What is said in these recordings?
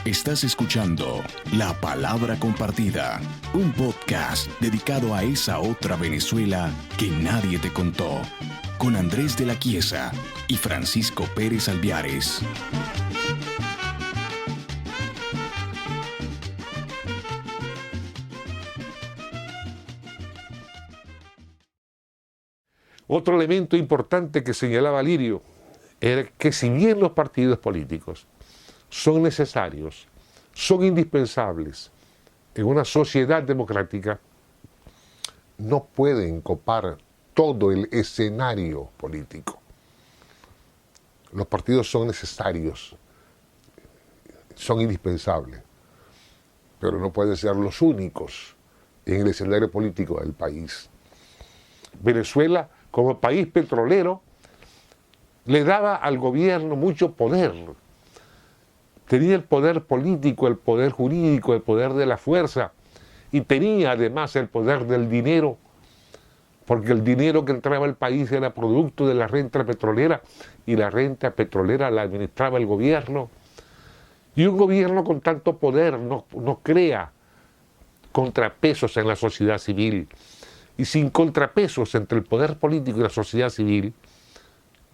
Estás escuchando La Palabra Compartida, un podcast dedicado a esa otra Venezuela que nadie te contó, con Andrés de la Chiesa y Francisco Pérez Alviares. Otro elemento importante que señalaba Lirio era que si bien los partidos políticos son necesarios, son indispensables en una sociedad democrática, no pueden copar todo el escenario político. Los partidos son necesarios, son indispensables, pero no pueden ser los únicos en el escenario político del país. Venezuela, como país petrolero, le daba al gobierno mucho poder. Tenía el poder político, el poder jurídico, el poder de la fuerza, y tenía además el poder del dinero, porque el dinero que entraba al país era producto de la renta petrolera, y la renta petrolera la administraba el gobierno. Y un gobierno con tanto poder no crea contrapesos en la sociedad civil. Y sin contrapesos entre el poder político y la sociedad civil,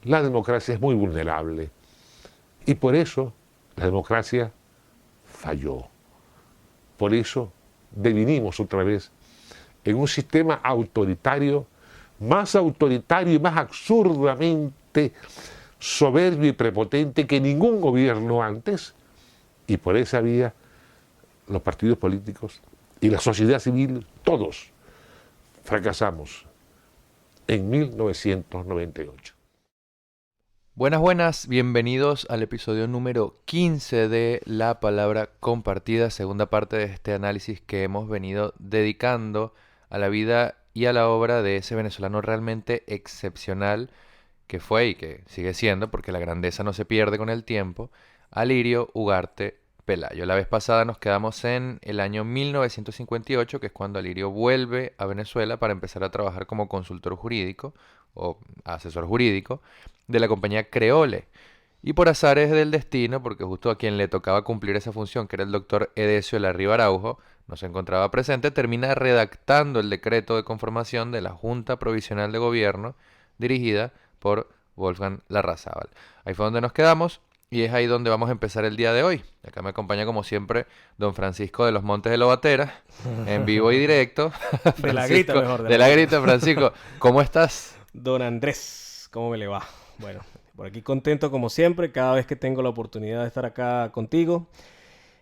la democracia es muy vulnerable. Y por eso la democracia falló. Por eso devinimos otra vez en un sistema autoritario y más absurdamente soberbio y prepotente que ningún gobierno antes. Y por esa vía los partidos políticos y la sociedad civil, todos, fracasamos en 1998. Buenas, bienvenidos al episodio número 15 de La Palabra Compartida, segunda parte de este análisis que hemos venido dedicando a la vida y a la obra de ese venezolano realmente excepcional que fue y que sigue siendo, porque la grandeza no se pierde con el tiempo, Alirio Ugarte Pelayo. La vez pasada nos quedamos en el año 1958, que es cuando Alirio vuelve a Venezuela para empezar a trabajar como consultor jurídico o asesor jurídico de la compañía Creole. Y por azares del destino, porque justo a quien le tocaba cumplir esa función, que era el doctor Edesio Larriba Araujo, no se encontraba presente, termina redactando el decreto de conformación de la Junta Provisional de Gobierno dirigida por Wolfgang Larrazábal. Ahí fue donde nos quedamos. Y es ahí donde vamos a empezar el día de hoy. Acá me acompaña, como siempre, don Francisco de los Montes de Lobatera, en vivo y directo. De la grita, mejor. De la grita, Francisco. ¿Cómo estás? Don Andrés, ¿cómo me le va? Bueno, por aquí contento como siempre, cada vez que tengo la oportunidad de estar acá contigo,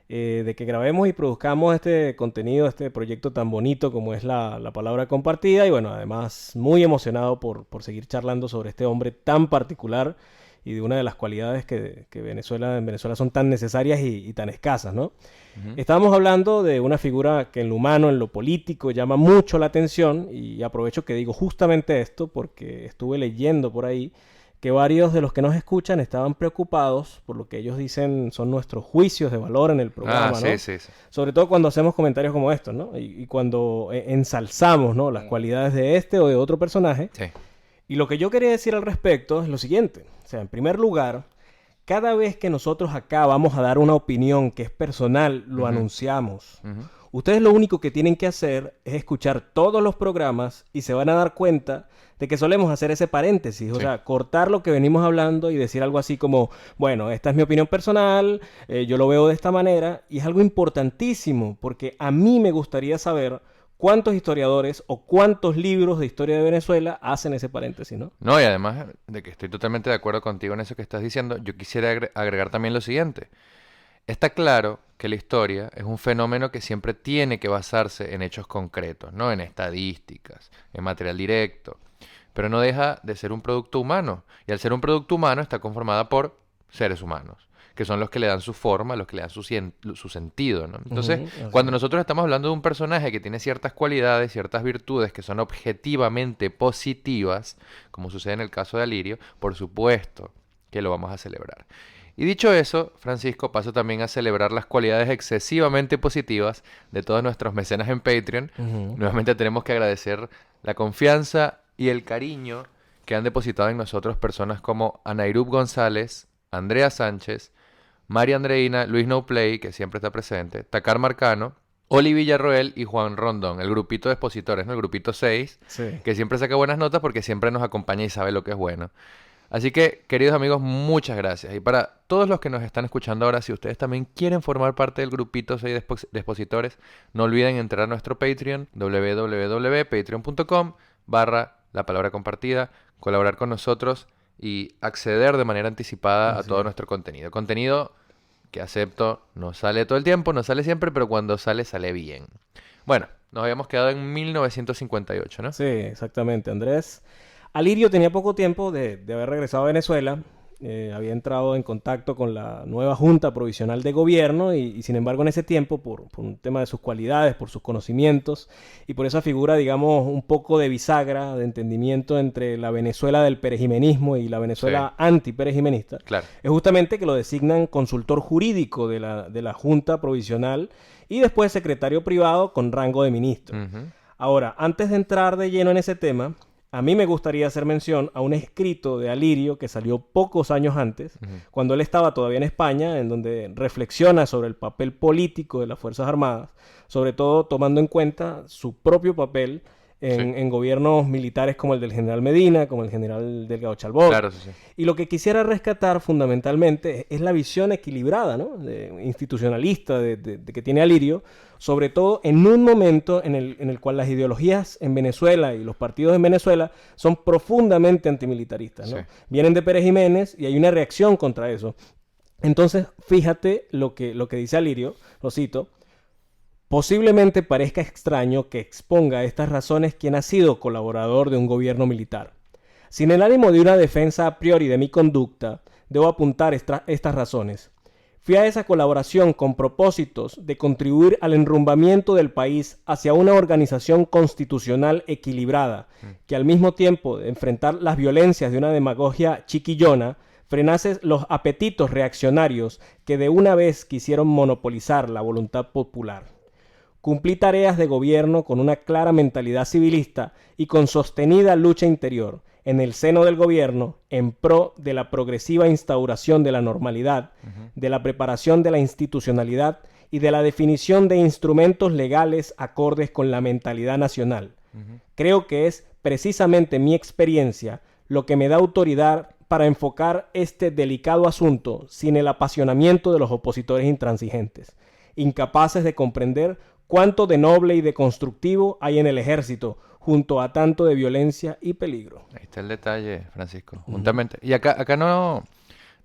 de que grabemos y produzcamos este contenido, este proyecto tan bonito como es la Palabra Compartida. Y bueno, además muy emocionado por seguir charlando sobre este hombre tan particular y de una de las cualidades que en Venezuela son tan necesarias y tan escasas, ¿no? Uh-huh. Estábamos hablando de una figura que en lo humano, en lo político, llama mucho la atención, y aprovecho que digo justamente esto porque estuve leyendo por ahí que varios de los que nos escuchan estaban preocupados por lo que ellos dicen son nuestros juicios de valor en el programa, ¿no? Sí. Sobre todo cuando hacemos comentarios como estos, ¿no? Y cuando ensalzamos, ¿no?, las cualidades de este o de otro personaje. Sí. Y lo que yo quería decir al respecto es lo siguiente. O sea, en primer lugar, cada vez que nosotros acá vamos a dar una opinión que es personal, lo anunciamos. Ustedes lo único que tienen que hacer es escuchar todos los programas y se van a dar cuenta de que solemos hacer ese paréntesis. O sea, cortar lo que venimos hablando y decir algo así como, bueno, esta es mi opinión personal, yo lo veo de esta manera. Y es algo importantísimo porque a mí me gustaría saber ¿cuántos historiadores o cuántos libros de historia de Venezuela hacen ese paréntesis, no? No, y además de que estoy totalmente de acuerdo contigo en eso que estás diciendo, yo quisiera agregar también lo siguiente. Está claro que la historia es un fenómeno que siempre tiene que basarse en hechos concretos, ¿no? En estadísticas, en material directo, pero no deja de ser un producto humano. Y al ser un producto humano está conformada por seres humanos, que son los que le dan su forma, los que le dan su sentido, ¿no? Entonces, cuando nosotros estamos hablando de un personaje que tiene ciertas cualidades, ciertas virtudes que son objetivamente positivas, como sucede en el caso de Alirio, por supuesto que lo vamos a celebrar. Y dicho eso, Francisco, paso también a celebrar las cualidades excesivamente positivas de todos nuestros mecenas en Patreon. Nuevamente tenemos que agradecer la confianza y el cariño que han depositado en nosotros personas como Anairub González, Andrea Sánchez, María Andreina, Luis No Play, que siempre está presente, Takar Marcano, Oli Villarroel y Juan Rondón, el grupito de expositores, ¿no? El grupito 6, Sí. que siempre saca buenas notas porque siempre nos acompaña y sabe lo que es bueno. Así que, queridos amigos, muchas gracias. Y para todos los que nos están escuchando ahora, si ustedes también quieren formar parte del grupito 6 de expositores, no olviden entrar a nuestro Patreon, www.patreon.com/la palabra compartida, colaborar con nosotros y acceder de manera anticipada a Así todo es. nuestro contenido. Contenido que acepto, no sale todo el tiempo, no sale siempre, pero cuando sale, sale bien. Bueno, nos habíamos quedado en 1958, ¿no? Sí, exactamente, Andrés. Alirio tenía poco tiempo de haber regresado a Venezuela. Había entrado en contacto con la nueva Junta Provisional de Gobierno y sin embargo en ese tiempo, por un tema de sus cualidades, por sus conocimientos y por esa figura, digamos, un poco de bisagra, de entendimiento entre la Venezuela del perejimenismo y la Venezuela antiperejimenista, Claro. es justamente que lo designan consultor jurídico de la Junta Provisional y después secretario privado con rango de ministro. Ujú. Ahora, antes de entrar de lleno en ese tema, a mí me gustaría hacer mención a un escrito de Alirio que salió pocos años antes, cuando él estaba todavía en España, en donde reflexiona sobre el papel político de las Fuerzas Armadas, sobre todo tomando en cuenta su propio papel en gobiernos militares como el del general Medina, como el general Delgado Chalbot. Claro, sí, sí. Y lo que quisiera rescatar fundamentalmente es la visión equilibrada, ¿no? Institucionalista de que tiene Alirio, sobre todo en un momento en el cual las ideologías en Venezuela y los partidos en Venezuela son profundamente antimilitaristas, ¿no? Sí. Vienen de Pérez Jiménez y hay una reacción contra eso. Entonces, fíjate lo que dice Alirio, lo cito: posiblemente parezca extraño que exponga estas razones quien ha sido colaborador de un gobierno militar. Sin el ánimo de una defensa a priori de mi conducta, debo apuntar estas razones. Fui a esa colaboración con propósitos de contribuir al enrumbamiento del país hacia una organización constitucional equilibrada, que al mismo tiempo de enfrentar las violencias de una demagogia chiquillona, frenase los apetitos reaccionarios que de una vez quisieron monopolizar la voluntad popular. Cumplí tareas de gobierno con una clara mentalidad civilista y con sostenida lucha interior en el seno del gobierno en pro de la progresiva instauración de la normalidad, de la preparación de la institucionalidad y de la definición de instrumentos legales acordes con la mentalidad nacional. Creo que es precisamente mi experiencia lo que me da autoridad para enfocar este delicado asunto sin el apasionamiento de los opositores intransigentes, incapaces de comprender cuánto de noble y de constructivo hay en el ejército, junto a tanto de violencia y peligro. Ahí está el detalle, Francisco. Juntamente. Y acá no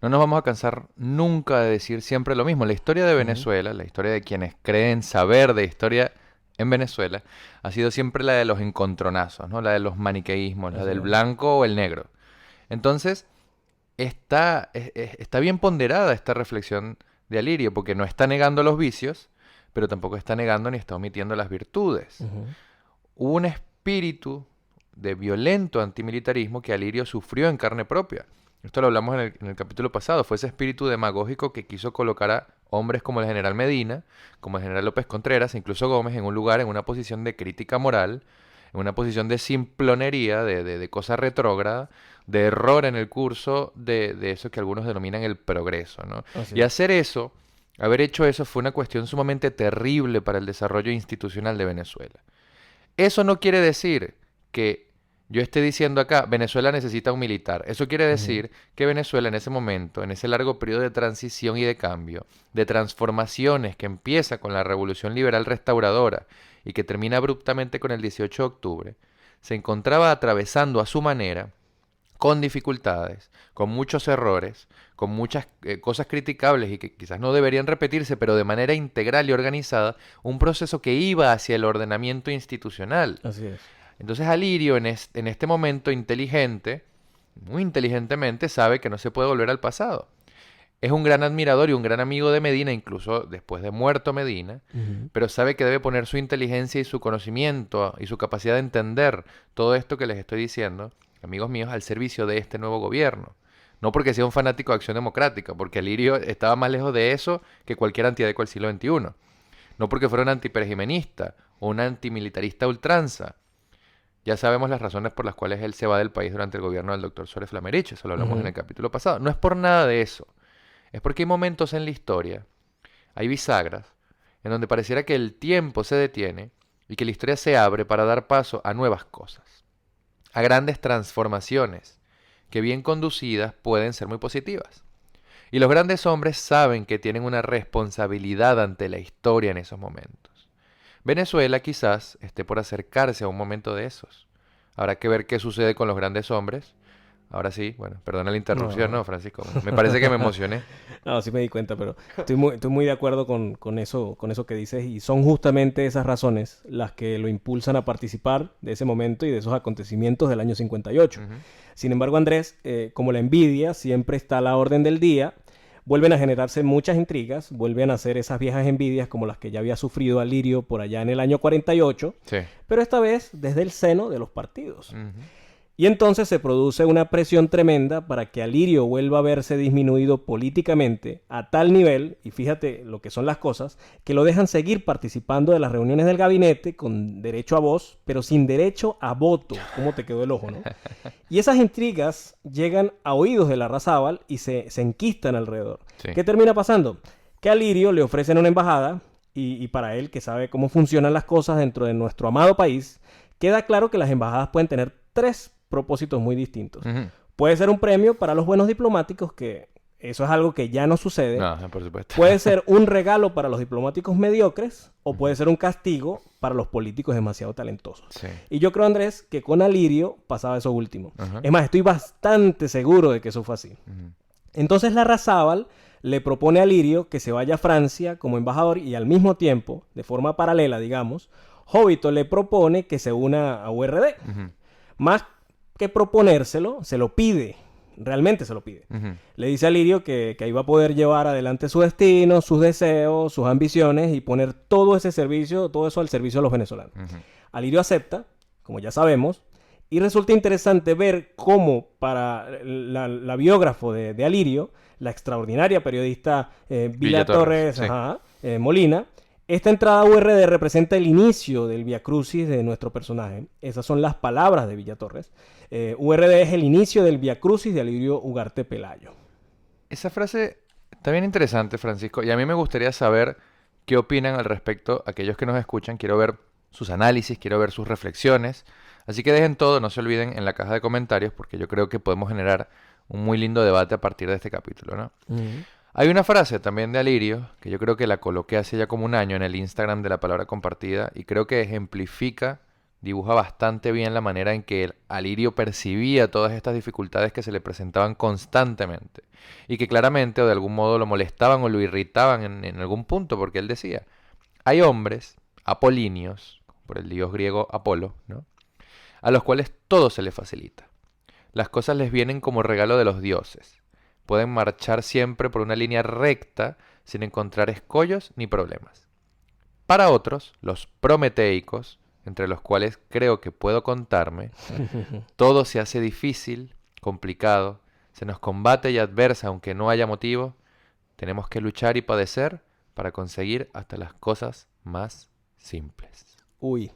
nos vamos a cansar nunca de decir siempre lo mismo. La historia de Venezuela, la historia de quienes creen saber de historia en Venezuela, ha sido siempre la de los encontronazos, ¿no? La de los maniqueísmos, la del blanco o el negro. Entonces, está bien ponderada esta reflexión de Alirio, porque no está negando los vicios, pero tampoco está negando ni está omitiendo las virtudes. Hubo un espíritu de violento antimilitarismo que Alirio sufrió en carne propia. Esto lo hablamos en el capítulo pasado. Fue ese espíritu demagógico que quiso colocar a hombres como el general Medina, como el general López Contreras, e incluso Gómez, en un lugar, en una posición de crítica moral, en una posición de simplonería, de cosa retrógrada, de error en el curso de eso que algunos denominan el progreso, ¿no? Y hacer eso, haber hecho eso, fue una cuestión sumamente terrible para el desarrollo institucional de Venezuela. Eso no quiere decir que yo esté diciendo acá, Venezuela necesita un militar. Eso quiere decir que Venezuela en ese momento, en ese largo periodo de transición y de cambio, de transformaciones que empieza con la Revolución Liberal Restauradora y que termina abruptamente con el 18 de octubre, se encontraba atravesando a su manera, con dificultades, con muchos errores, con muchas cosas criticables y que quizás no deberían repetirse, pero de manera integral y organizada, un proceso que iba hacia el ordenamiento institucional. Así es. Entonces Alirio en este momento inteligente, muy inteligentemente, sabe que no se puede volver al pasado. Es un gran admirador y un gran amigo de Medina, incluso después de muerto Medina, pero sabe que debe poner su inteligencia y su conocimiento y su capacidad de entender todo esto que les estoy diciendo, amigos míos, al servicio de este nuevo gobierno. No porque sea un fanático de Acción Democrática, porque Alirio estaba más lejos de eso que cualquier antiadeco del siglo XXI. No porque fuera un antiperejimenista o un antimilitarista a ultranza. Ya sabemos las razones por las cuales él se va del país durante el gobierno del doctor Suárez Flamerich, eso lo hablamos en el capítulo pasado. No es por nada de eso. es porque hay momentos en la historia, hay bisagras, en donde pareciera que el tiempo se detiene y que la historia se abre para dar paso a nuevas cosas, a grandes transformaciones, que bien conducidas pueden ser muy positivas. Y los grandes hombres saben que tienen una responsabilidad ante la historia en esos momentos. Venezuela quizás esté por acercarse a un momento de esos. Habrá que ver qué sucede con los grandes hombres. Ahora sí, bueno, perdona la interrupción, ¿no, Francisco? Me parece que me emocioné. No, sí me di cuenta, pero estoy muy de acuerdo con eso que dices, y son justamente esas razones las que lo impulsan a participar de ese momento y de esos acontecimientos del año 58. Ujú. Sin embargo, Andrés, como la envidia siempre está a la orden del día, vuelven a generarse muchas intrigas, vuelven a hacer esas viejas envidias como las que ya había sufrido Alirio por allá en el año 48, Sí. pero esta vez desde el seno de los partidos. Ujú. Y entonces se produce una presión tremenda para que Alirio vuelva a verse disminuido políticamente a tal nivel, y fíjate lo que son las cosas, que lo dejan seguir participando de las reuniones del gabinete con derecho a voz, pero sin derecho a voto. ¿Cómo te quedó el ojo, no? Y esas intrigas llegan a oídos de Larrazábal y se enquistan alrededor. Sí. ¿Qué termina pasando? Que a Alirio le ofrecen una embajada y para él, que sabe cómo funcionan las cosas dentro de nuestro amado país, queda claro que las embajadas pueden tener tres propósitos muy distintos. Ujú. Puede ser un premio para los buenos diplomáticos, que eso es algo que ya no sucede. No, por supuesto. Puede ser un regalo para los diplomáticos mediocres o puede ser un castigo para los políticos demasiado talentosos. Sí. Y yo creo, Andrés, que con Alirio pasaba eso último. Ajá. Es más, estoy bastante seguro de que eso fue así. Ujú. Entonces Larrazábal le propone a Alirio que se vaya a Francia como embajador y al mismo tiempo, de forma paralela, digamos, Jovito le propone que se una a URD. Ujú. Más que proponérselo, se lo pide. Realmente se lo pide. Ujú. Le dice a Alirio que ahí va a poder llevar adelante su destino, sus deseos, sus ambiciones y poner todo ese servicio, todo eso al servicio de los venezolanos. Ujú. Alirio acepta, como ya sabemos, y resulta interesante ver cómo para la biógrafo de Alirio, la extraordinaria periodista Villa Torres sí. Molina, esta entrada a URD representa el inicio del Via Crucis de nuestro personaje. Esas son las palabras de Villa Torres. URD es el inicio del Via Crucis de Alirio Ugarte Pelayo. Esa frase está bien interesante, Francisco, y a mí me gustaría saber qué opinan al respecto aquellos que nos escuchan. Quiero ver sus análisis, quiero ver sus reflexiones. Así que dejen todo, no se olviden en la caja de comentarios, porque yo creo que podemos generar un muy lindo debate a partir de este capítulo, ¿no? Hay una frase también de Alirio, que yo creo que la coloqué hace ya como un año en el Instagram de La Palabra Compartida, y creo que ejemplifica, dibuja bastante bien la manera en que Alirio percibía todas estas dificultades que se le presentaban constantemente, y que claramente o de algún modo lo molestaban o lo irritaban en algún punto, porque él decía, hay hombres apolíneos, por el dios griego Apolo, ¿no?, a los cuales todo se les facilita. Las cosas les vienen como regalo de los dioses. Pueden marchar siempre por una línea recta sin encontrar escollos ni problemas. Para otros, los prometeicos, entre los cuales creo que puedo contarme, todo se hace difícil, complicado, se nos combate y adversa aunque no haya motivo. Tenemos que luchar y padecer para conseguir hasta las cosas más simples. Uy.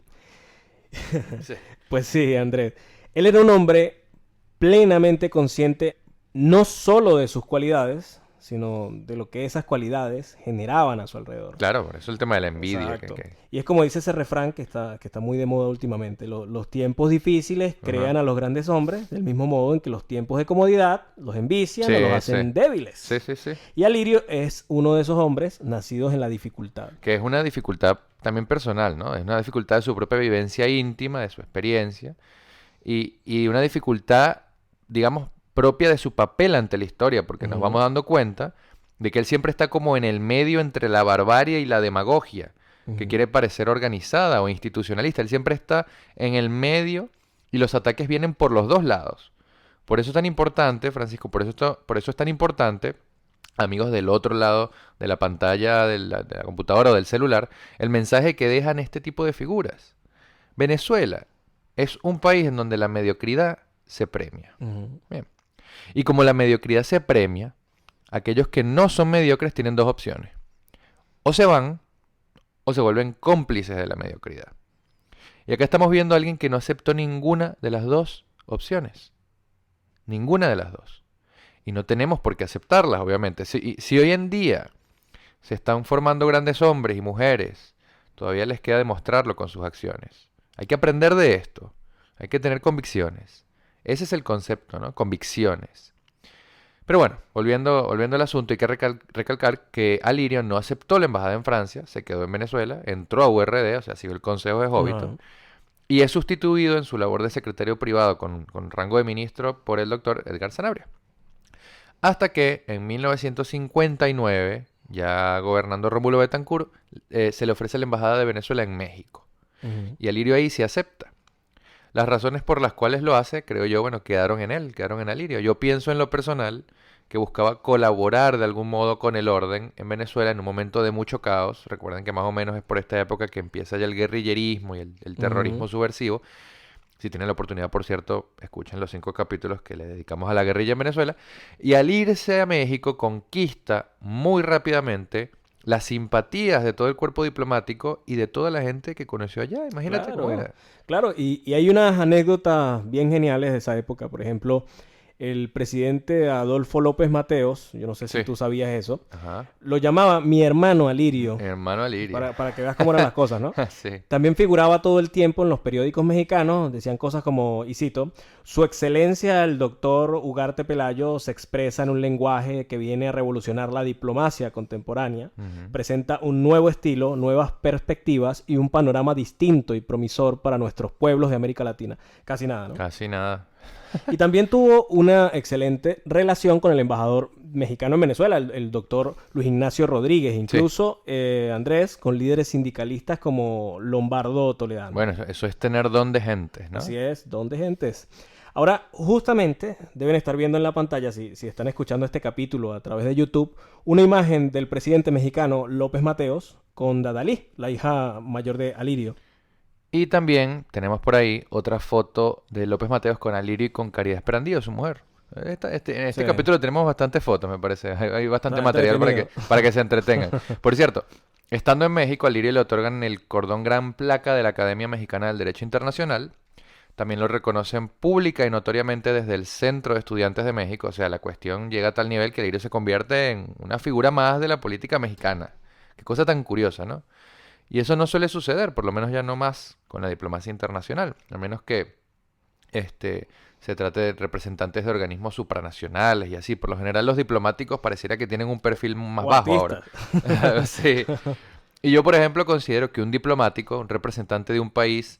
Sí. Pues sí, Andrés. Él era un hombre plenamente consciente no solo de sus cualidades, sino de lo que esas cualidades generaban a su alrededor. Claro, por eso el tema de la envidia. Exacto. Y es como dice ese refrán que está muy de moda últimamente. Los tiempos difíciles crean a los grandes hombres del mismo modo en que los tiempos de comodidad los envician o los hacen débiles. Sí, sí, sí. Y Alirio es uno de esos hombres nacidos en la dificultad. Que es una dificultad también personal, ¿no? Es una dificultad de su propia vivencia íntima, de su experiencia, y una dificultad, digamos, propia de su papel ante la historia, porque nos vamos dando cuenta de que él siempre está como en el medio entre la barbarie y la demagogia, que quiere parecer organizada o institucionalista. Él siempre está en el medio y los ataques vienen por los dos lados. Por eso es tan importante, Francisco, por eso es tan importante, amigos del otro lado de la pantalla de la computadora o del celular, el mensaje que dejan este tipo de figuras. Venezuela es un país en donde la mediocridad se premia. Bien. Y como la mediocridad se premia, aquellos que no son mediocres tienen dos opciones. O se van, o se vuelven cómplices de la mediocridad. Y acá estamos viendo a alguien que no aceptó ninguna de las dos opciones. Ninguna de las dos. y no tenemos por qué aceptarlas, obviamente. Si hoy en día se están formando grandes hombres y mujeres, todavía les queda demostrarlo con sus acciones. Hay que aprender de esto, hay que tener convicciones. Ese es el concepto, ¿no? Convicciones. Pero bueno, volviendo al asunto, hay que recalcar que Alirio no aceptó la embajada en Francia, se quedó en Venezuela, entró a URD, o sea, siguió el consejo de Jovito, Ajá. y es sustituido en su labor de secretario privado con rango de ministro por el doctor Edgar Sanabria. Hasta que en 1959, ya gobernando Rómulo Betancourt, se le ofrece la embajada de Venezuela en México. Ujú. Y Alirio ahí se acepta. Las razones por las cuales lo hace, creo yo, bueno, quedaron en él, quedaron en Alirio. Yo pienso en lo personal que buscaba colaborar de algún modo con el orden en Venezuela en un momento de mucho caos. Recuerden que más o menos es por esta época que empieza ya el guerrillerismo y el terrorismo Ujú. subversivo. Si tienen la oportunidad, por cierto, escuchen los 5 capítulos que le dedicamos a la guerrilla en Venezuela. Y al irse a México, conquista muy rápidamente las simpatías de todo el cuerpo diplomático y de toda la gente que conoció allá. Imagínate cómo Claro, era. claro, y hay unas anécdotas bien geniales de esa época. Por ejemplo, el presidente Adolfo López Mateos, yo no sé si Sí. tú sabías eso, Ajá. lo llamaba mi hermano Alirio, Hermano Alirio. para que veas cómo eran las cosas, ¿no? Sí. También figuraba todo el tiempo en los periódicos mexicanos, decían cosas como, y cito, Su Excelencia el doctor Ugarte Pelayo se expresa en un lenguaje que viene a revolucionar la diplomacia contemporánea, Ujú. presenta un nuevo estilo, nuevas perspectivas y un panorama distinto y promisor para nuestros pueblos de América Latina. Casi nada, ¿no? Casi nada. Y también tuvo una excelente relación con el embajador mexicano en Venezuela, el doctor Luis Ignacio Rodríguez, incluso Andrés, con líderes sindicalistas como Lombardo Toledano. Bueno, eso es tener don de gentes, ¿no? Así es, don de gentes. Ahora, justamente, deben estar viendo en la pantalla, si están escuchando este capítulo a través de YouTube, una imagen del presidente mexicano López Mateos con Dadalí, la hija mayor de Alirio. Y también tenemos por ahí otra foto de López Mateos con Alirio y con Caridad Esperandillo, su mujer. En este Sí. capítulo tenemos bastantes fotos, me parece. Hay bastante Ah, material entretenido. para que se entretengan. Por cierto, estando en México, a Alirio le otorgan el cordón Gran Placa de la Academia Mexicana del Derecho Internacional. También lo reconocen pública y notoriamente desde el Centro de Estudiantes de México. O sea, la cuestión llega a tal nivel que Alirio se convierte en una figura más de la política mexicana. Qué cosa tan curiosa, ¿no? Y eso no suele suceder, por lo menos ya no más con la diplomacia internacional, a menos que se trate de representantes de organismos supranacionales y así. Por lo general los diplomáticos pareciera que tienen un perfil más O bajo ahora. artistas. Sí. Y yo, por ejemplo, considero que un diplomático, un representante de un país,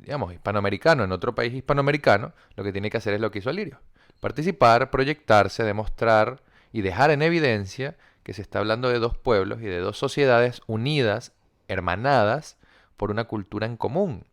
digamos, hispanoamericano, en otro país hispanoamericano, lo que tiene que hacer es lo que hizo Alirio. Participar, proyectarse, demostrar y dejar en evidencia que se está hablando de dos pueblos y de dos sociedades unidas, hermanadas, por una cultura en común.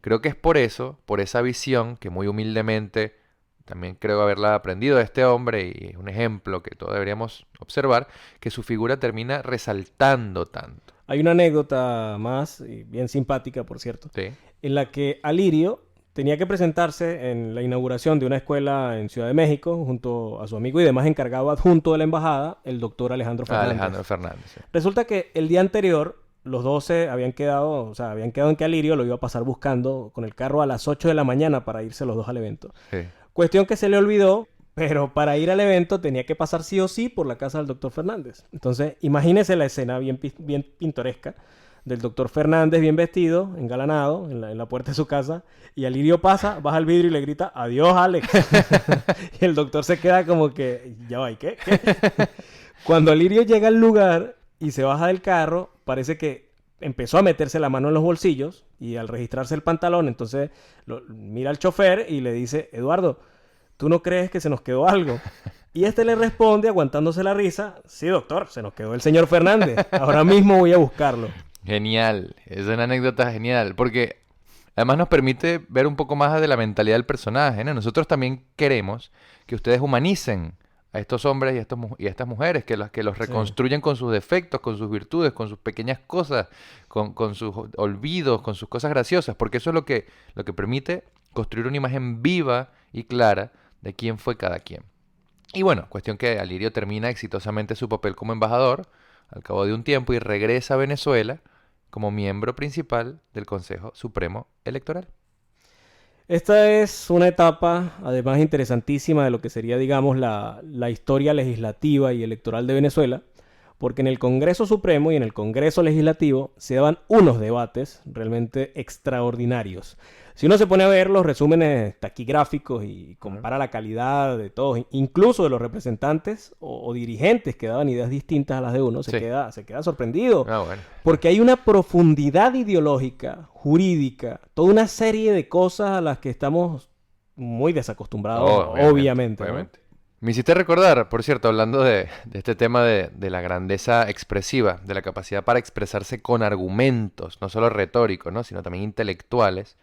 Creo que es por eso, por esa visión, que muy humildemente también creo haberla aprendido de este hombre, y es un ejemplo que todos deberíamos observar, que su figura termina resaltando tanto. Hay una anécdota más, y bien simpática, por cierto, ¿Sí? en la que Alirio tenía que presentarse en la inauguración de una escuela en Ciudad de México junto a su amigo y demás encargado adjunto de la embajada, el doctor Alejandro Fernández. Alejandro Fernández. Sí. Resulta que el día anterior los 12 habían quedado en que Alirio lo iba a pasar buscando con el carro a las 8 de la mañana para irse los dos al evento. Sí. Cuestión que se le olvidó, pero para ir al evento tenía que pasar sí o sí por la casa del doctor Fernández. Entonces, imagínese la escena bien pintoresca del doctor Fernández bien vestido, engalanado, en la puerta de su casa, y Alirio pasa, baja el vidrio y le grita, adiós, Alex. Y el doctor se queda como que, ya va, ¿y qué? Cuando Alirio llega al lugar y se baja del carro, parece que empezó a meterse la mano en los bolsillos y al registrarse el pantalón, entonces mira al chofer y le dice, Eduardo, ¿tú no crees que se nos quedó algo? Y este le responde, aguantándose la risa, sí, doctor, se nos quedó el señor Fernández. Ahora mismo voy a buscarlo. Genial, es una anécdota genial, porque además nos permite ver un poco más de la mentalidad del personaje, ¿no? Nosotros también queremos que ustedes humanicen a estos hombres y a estas mujeres, que los reconstruyen con sus defectos, con sus virtudes, con sus pequeñas cosas, con sus olvidos, con sus cosas graciosas, porque eso es lo que permite construir una imagen viva y clara de quién fue cada quien. Y bueno, cuestión que Alirio termina exitosamente su papel como embajador al cabo de un tiempo y regresa a Venezuela como miembro principal del Consejo Supremo Electoral. Esta es una etapa, además, interesantísima de lo que sería, digamos, la historia legislativa y electoral de Venezuela, porque en el Congreso Supremo y en el Congreso Legislativo se daban unos debates realmente extraordinarios. Si uno se pone a ver los resúmenes taquigráficos y compara la calidad de todos, incluso de los representantes o dirigentes que daban ideas distintas a las de uno, se queda sorprendido. Bueno. Porque hay una profundidad ideológica, jurídica, toda una serie de cosas a las que estamos muy desacostumbrados, obviamente, ¿no? Me hiciste recordar, por cierto, hablando de este tema de la grandeza expresiva, de la capacidad para expresarse con argumentos, no solo retóricos, ¿no? Sino también intelectuales.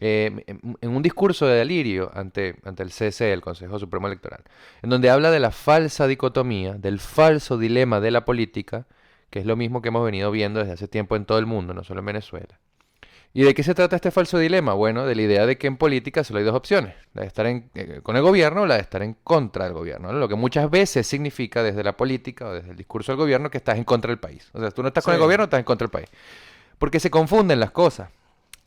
En un discurso de Alirio ante el CSE, el Consejo Supremo Electoral, en donde habla de la falsa dicotomía, del falso dilema de la política, que es lo mismo que hemos venido viendo desde hace tiempo en todo el mundo, no solo en Venezuela. ¿Y de qué se trata este falso dilema? Bueno, de la idea de que en política solo hay dos opciones, la de estar con el gobierno o la de estar en contra del gobierno, ¿no? Lo que muchas veces significa desde la política o desde el discurso del gobierno que estás en contra del país. O sea, tú no estás con el gobierno, estás en contra del país. Porque se confunden las cosas.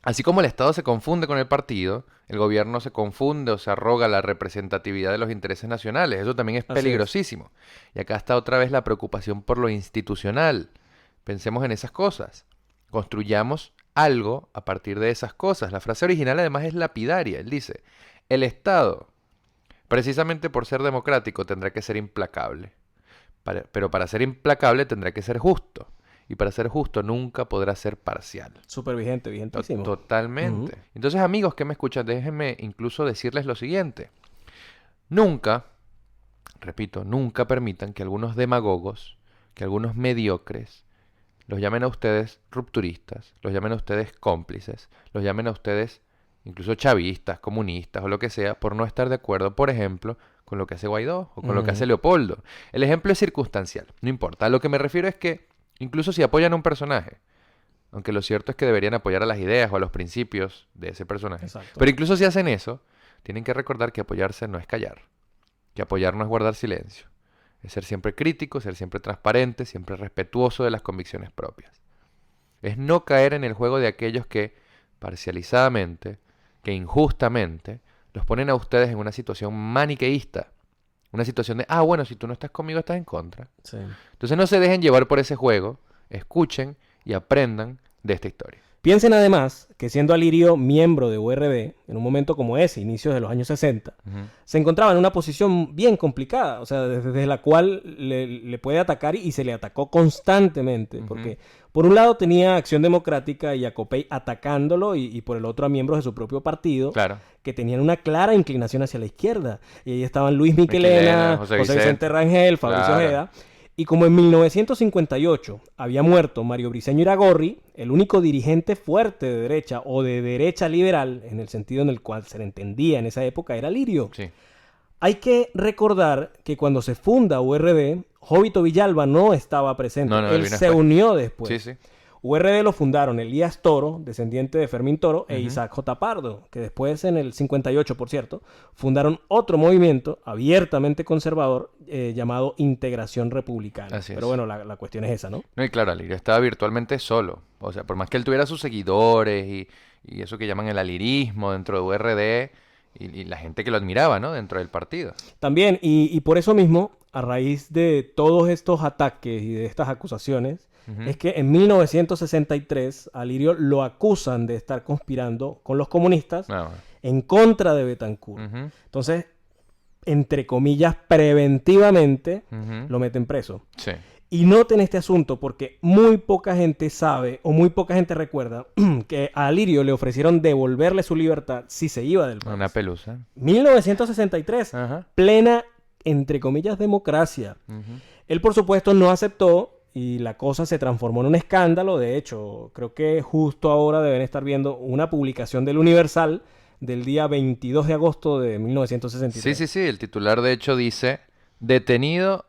Así como el Estado se confunde con el partido, el gobierno se confunde o se arroga la representatividad de los intereses nacionales. Eso también es peligrosísimo. Y acá está otra vez la preocupación por lo institucional. Pensemos en esas cosas. Construyamos algo a partir de esas cosas. La frase original además es lapidaria. Él dice, el Estado, precisamente por ser democrático, tendrá que ser implacable. Pero para ser implacable tendrá que ser justo. Y para ser justo nunca podrá ser parcial. Súper vigente, vigentísimo. Totalmente. Entonces, amigos que me escuchan, déjenme incluso decirles lo siguiente. Nunca, repito, nunca permitan que algunos demagogos, que algunos mediocres, los llamen a ustedes rupturistas, los llamen a ustedes cómplices, los llamen a ustedes incluso chavistas, comunistas o lo que sea, por no estar de acuerdo, por ejemplo, con lo que hace Guaidó o con lo que hace Leopoldo. El ejemplo es circunstancial, no importa. A lo que me refiero es que incluso si apoyan a un personaje, aunque lo cierto es que deberían apoyar a las ideas o a los principios de ese personaje. Exacto. Pero incluso si hacen eso, tienen que recordar que apoyarse no es callar, que apoyar no es guardar silencio, es ser siempre crítico, ser siempre transparente, siempre respetuoso de las convicciones propias. Es no caer en el juego de aquellos que, parcializadamente, que injustamente, los ponen a ustedes en una situación maniqueísta. Una situación de, bueno, si tú no estás conmigo, estás en contra. Sí. Entonces no se dejen llevar por ese juego, escuchen y aprendan de esta historia. Piensen además que siendo Alirio miembro de URD, en un momento como ese, inicios de los años 60, se encontraba en una posición bien complicada, o sea, desde la cual le puede atacar y se le atacó constantemente, porque por un lado tenía Acción Democrática y a Copey atacándolo y por el otro a miembros de su propio partido, Claro. que tenían una clara inclinación hacia la izquierda. Y ahí estaban Luis Michelena, José Vicente Rangel, Fabricio Ojeda. Y como en 1958 había muerto Mario Briceño Iragorri, el único dirigente fuerte de derecha o de derecha liberal, en el sentido en el cual se le entendía en esa época, era Alirio. Sí. Hay que recordar que cuando se funda URD, Jovito Villalba no estaba presente. Él se unió después. Sí, sí. URD lo fundaron Elías Toro, descendiente de Fermín Toro, e Isaac J. Pardo, que después, en el 58, por cierto, fundaron otro movimiento abiertamente conservador llamado Integración Republicana. Así es. Pero bueno, la cuestión es esa, ¿no? No, y claro, Alirio estaba virtualmente solo. O sea, por más que él tuviera sus seguidores y eso que llaman el alirismo dentro de URD y la gente que lo admiraba, ¿no? Dentro del partido. También, y por eso mismo, a raíz de todos estos ataques y de estas acusaciones, es que en 1963 a Alirio lo acusan de estar conspirando con los comunistas en contra de Betancur. Entonces, entre comillas, preventivamente lo meten preso. Sí. Y noten este asunto porque muy poca gente sabe o muy poca gente recuerda que a Alirio le ofrecieron devolverle su libertad si se iba del país. Una pelusa. 1963, plena, entre comillas, democracia. Él, por supuesto, no aceptó y la cosa se transformó en un escándalo. De hecho, creo que justo ahora deben estar viendo una publicación del Universal del día 22 de agosto de 1963. Sí. El titular, de hecho, dice: detenidos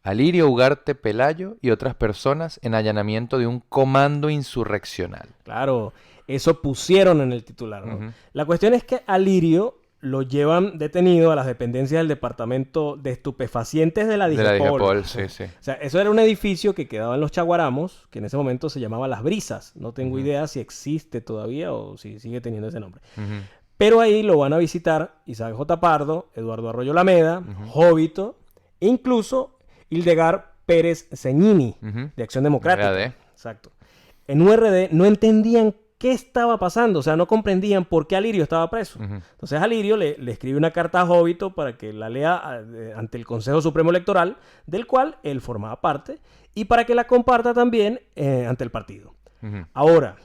Alirio Ugarte Pelayo y otras personas en allanamiento de un comando insurreccional. Claro, eso pusieron en el titular, ¿no? La cuestión es que Alirio lo llevan detenido a las dependencias del Departamento de Estupefacientes de la De la Digepol. Digepol, sí, sí. O sea, eso era un edificio que quedaba en Los Chaguaramos, que en ese momento se llamaba Las Brisas. No tengo idea si existe todavía o si sigue teniendo ese nombre. Ujú. Pero ahí lo van a visitar Isaac J. Pardo, Eduardo Arroyo Lameda, Jóbito, e incluso Hildegard Pérez Ceñini, Ujú. de Acción Democrática. URD. Exacto. En URD no entendían qué estaba pasando, o sea, no comprendían por qué Alirio estaba preso. Ujú. Entonces Alirio le escribe una carta a Jóbito para que la lea ante el Consejo Supremo Electoral, del cual él formaba parte, y para que la comparta también ante el partido. Ujú. Ahora,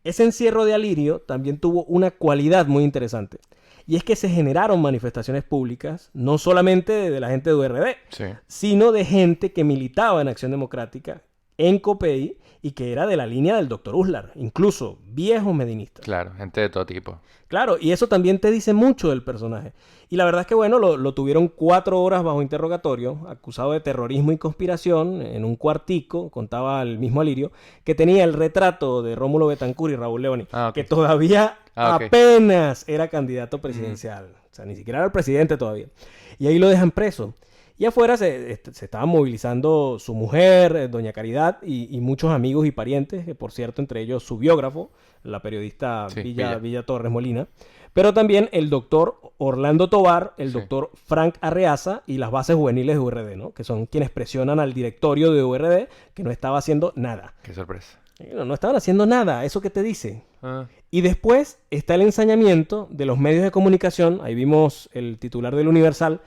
ese encierro de Alirio también tuvo una cualidad muy interesante. Y es que se generaron manifestaciones públicas, no solamente de la gente de URD, Sí. sino de gente que militaba en Acción Democrática, en COPEI, y que era de la línea del doctor Uslar, incluso viejos medinistas. Claro, gente de todo tipo. Claro, y eso también te dice mucho del personaje. Y la verdad es que, bueno, lo tuvieron 4 horas bajo interrogatorio, acusado de terrorismo y conspiración, en un cuartico, contaba el mismo Alirio, que tenía el retrato de Rómulo Betancourt y Raúl Leoni, Ah, ok. que todavía Ok. apenas era candidato presidencial. O sea, ni siquiera era el presidente todavía. Y ahí lo dejan preso. Y afuera se estaban movilizando su mujer, doña Caridad, y muchos amigos y parientes, que por cierto, entre ellos su biógrafo, la periodista Sí, Villa Torres Molina, pero también el doctor Orlando Tobar, el Sí. doctor Frank Arreaza y las bases juveniles de URD, ¿no? Que son quienes presionan al directorio de URD, que no estaba haciendo nada. Qué sorpresa. No estaban haciendo nada, ¿eso qué te dice? Ah, Y después está el ensañamiento de los medios de comunicación, ahí vimos el titular del Universal,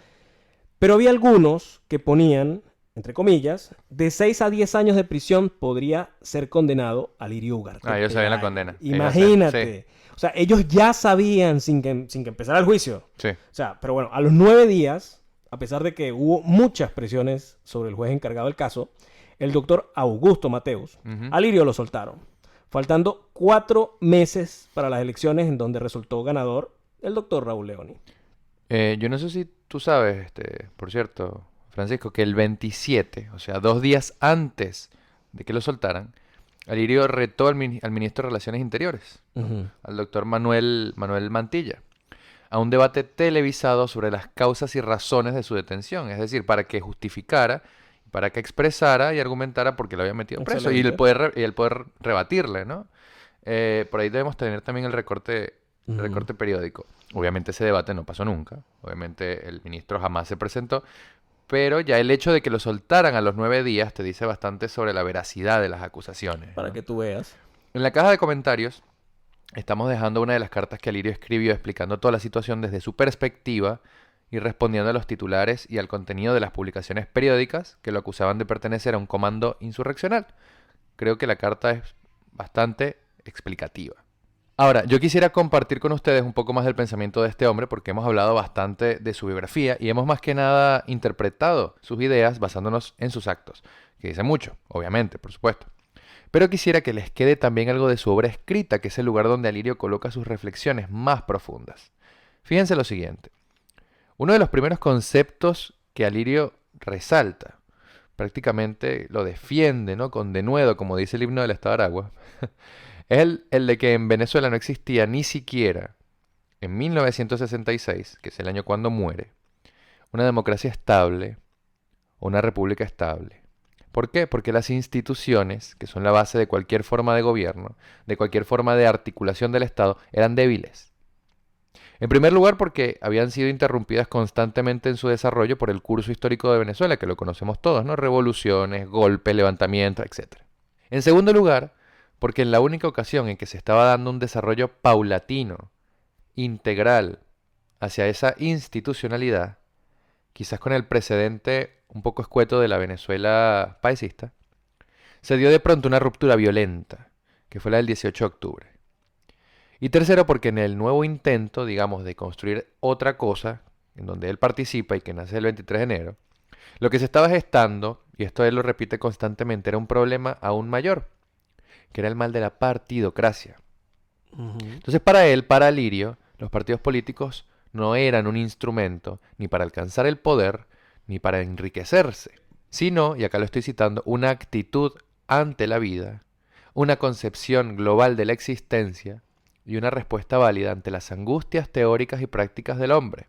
pero había algunos que ponían, entre comillas, de 6 a 10 años de prisión podría ser condenado Alirio Ugarte. ellos sabían la condena. Imagínate. O sea, ellos ya sabían sin que empezara el juicio. Sí. O sea, pero bueno, a los 9 días, a pesar de que hubo muchas presiones sobre el juez encargado del caso, el doctor Augusto Mateus, Ujú. Alirio lo soltaron, faltando 4 meses para las elecciones en donde resultó ganador el doctor Raúl Leoni. Yo no sé si tú sabes, por cierto, Francisco, que el 27, o sea, 2 días antes de que lo soltaran, Alirio retó al ministro de Relaciones Interiores, Ujú. al doctor Manuel Mantilla, a un debate televisado sobre las causas y razones de su detención, es decir, para que justificara, para que expresara y argumentara por qué lo había metido preso y Excelente. el poder rebatirle, ¿no? Por ahí debemos tener también el recorte periódico. Obviamente ese debate no pasó nunca, obviamente el ministro jamás se presentó, pero ya el hecho de que lo soltaran a los 9 días te dice bastante sobre la veracidad de las acusaciones, Para ¿no? que tú veas. En la caja de comentarios estamos dejando una de las cartas que Alirio escribió explicando toda la situación desde su perspectiva y respondiendo a los titulares y al contenido de las publicaciones periódicas que lo acusaban de pertenecer a un comando insurreccional. Creo que la carta es bastante explicativa. Ahora, yo quisiera compartir con ustedes un poco más del pensamiento de este hombre porque hemos hablado bastante de su biografía y hemos más que nada interpretado sus ideas basándonos en sus actos, que dice mucho, obviamente, por supuesto. Pero quisiera que les quede también algo de su obra escrita, que es el lugar donde Alirio coloca sus reflexiones más profundas. Fíjense lo siguiente. Uno de los primeros conceptos que Alirio resalta, prácticamente lo defiende, ¿no? Con denuedo, como dice el himno del Estado de Aragua, es el de que en Venezuela no existía ni siquiera en 1966, que es el año cuando muere, una democracia estable o una república estable. ¿Por qué? Porque las instituciones, que son la base de cualquier forma de gobierno, de cualquier forma de articulación del Estado, eran débiles. En primer lugar, porque habían sido interrumpidas constantemente en su desarrollo por el curso histórico de Venezuela, que lo conocemos todos, ¿no? Revoluciones, golpes, levantamientos, etc. En segundo lugar, porque en la única ocasión en que se estaba dando un desarrollo paulatino, integral, hacia esa institucionalidad, quizás con el precedente un poco escueto de la Venezuela paisista, se dio de pronto una ruptura violenta, que fue la del 18 de octubre. Y tercero, porque en el nuevo intento, digamos, de construir otra cosa, en donde él participa y que nace el 23 de enero, lo que se estaba gestando, y esto él lo repite constantemente, era un problema aún mayor, que era el mal de la partidocracia. Entonces para él, para Alirio, los partidos políticos no eran un instrumento ni para alcanzar el poder, ni para enriquecerse, sino, y acá lo estoy citando, una actitud ante la vida, una concepción global de la existencia, y una respuesta válida ante las angustias teóricas y prácticas del hombre.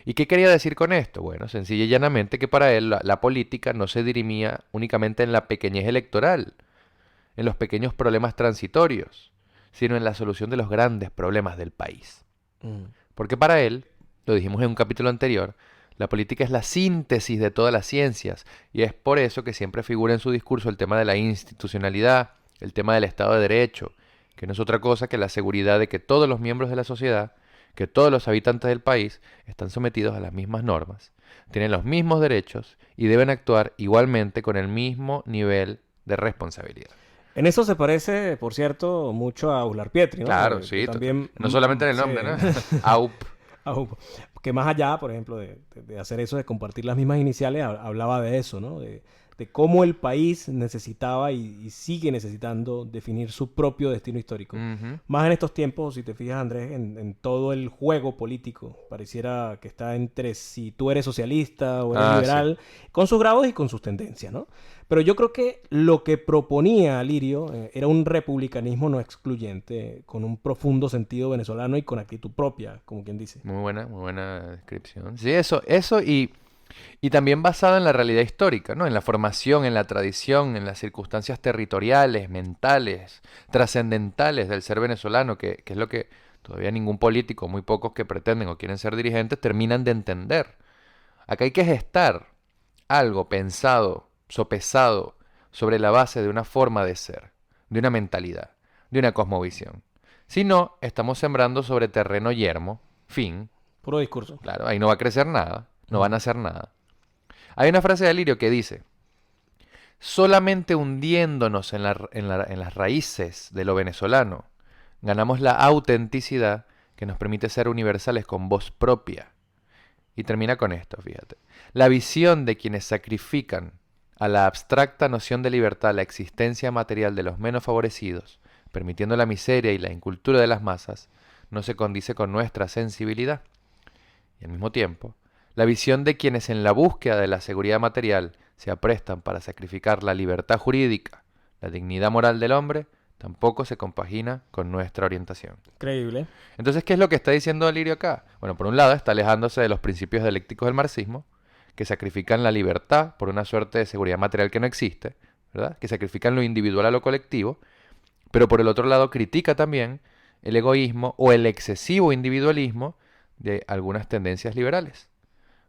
¿Y qué quería decir con esto? Bueno, sencilla y llanamente que para él la política no se dirimía únicamente en la pequeñez electoral, en los pequeños problemas transitorios, sino en la solución de los grandes problemas del país. Porque para él, lo dijimos en un capítulo anterior, la política es la síntesis de todas las ciencias, y es por eso que siempre figura en su discurso el tema de la institucionalidad, el tema del Estado de Derecho, que no es otra cosa que la seguridad de que todos los miembros de la sociedad, que todos los habitantes del país están sometidos a las mismas normas, tienen los mismos derechos y deben actuar igualmente con el mismo nivel de responsabilidad. En eso se parece, por cierto, mucho a Aular Pietri, ¿no? Claro, Que sí. también, No solamente en el nombre, ¿no? AUP. Que más allá, por ejemplo, de hacer eso, de compartir las mismas iniciales, hablaba de eso, ¿no? De cómo el país necesitaba y sigue necesitando definir su propio destino histórico. Más en estos tiempos, si te fijas, Andrés, en todo el juego político, pareciera que está entre si tú eres socialista o eres liberal, sí, con sus grados y con sus tendencias, ¿no? Pero yo creo que lo que proponía Lirio era un republicanismo no excluyente, con un profundo sentido venezolano y con actitud propia, como quien dice. Muy buena descripción. Sí, eso y también basado en la realidad histórica, ¿no? En la formación, en la tradición, en las circunstancias territoriales, mentales, trascendentales del ser venezolano, que es lo que todavía ningún político, muy pocos que pretenden o quieren ser dirigentes, terminan de entender. Acá hay que gestar algo pensado, sopesado, sobre la base de una forma de ser, de una mentalidad, de una cosmovisión. Si no, estamos sembrando sobre terreno yermo, fin. Puro discurso. Claro, ahí no va a crecer nada. No van a hacer nada. Hay una frase de Lirio que dice: solamente hundiéndonos en las raíces de lo venezolano, ganamos la autenticidad que nos permite ser universales con voz propia. Y termina con esto, fíjate. La visión de quienes sacrifican a la abstracta noción de libertad la existencia material de los menos favorecidos, permitiendo la miseria y la incultura de las masas, no se condice con nuestra sensibilidad. Y al mismo tiempo, la visión de quienes en la búsqueda de la seguridad material se aprestan para sacrificar la libertad jurídica, la dignidad moral del hombre, tampoco se compagina con nuestra orientación. Increíble. Entonces, ¿qué es lo que está diciendo Lirio acá? Bueno, por un lado está alejándose de los principios dialécticos del marxismo, que sacrifican la libertad por una suerte de seguridad material que no existe, ¿verdad? Que sacrifican lo individual a lo colectivo, pero por el otro lado critica también el egoísmo o el excesivo individualismo de algunas tendencias liberales.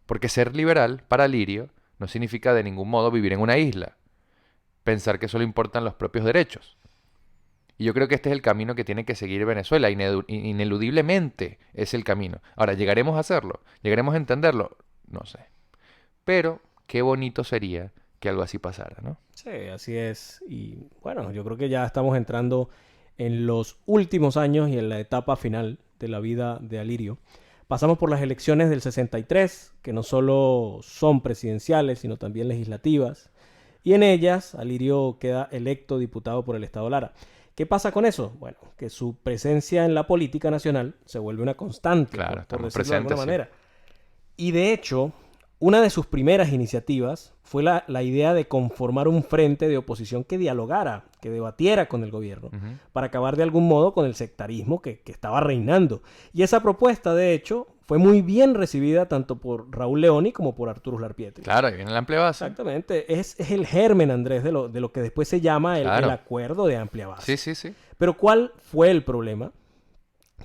Porque ser liberal, para Lirio, no significa de ningún modo vivir en una isla, pensar que solo importan los propios derechos. Y yo creo que este es el camino que tiene que seguir Venezuela, ineludiblemente es el camino. Ahora, ¿llegaremos a hacerlo? ¿Llegaremos a entenderlo? No sé. Pero qué bonito sería que algo así pasara, ¿no? Sí, así es. Y bueno, yo creo que ya estamos entrando en los últimos años y en la etapa final de la vida de Alirio. Pasamos por las elecciones del 63, que no solo son presidenciales, sino también legislativas. Y en ellas, Alirio queda electo diputado por el Estado Lara. ¿Qué pasa con eso? Bueno, que su presencia en la política nacional se vuelve una constante, claro, por decirlo presentes, de alguna manera. Y de hecho, una de sus primeras iniciativas fue la idea de conformar un frente de oposición que dialogara, que debatiera con el gobierno, para acabar de algún modo con el sectarismo que estaba reinando. Y esa propuesta, de hecho, fue muy bien recibida tanto por Raúl Leoni como por Arturo Uslar Pietri. Claro, ahí viene la amplia base. Exactamente. Es el germen, Andrés, de lo que después se llama el acuerdo de amplia base. Sí. Pero ¿cuál fue el problema?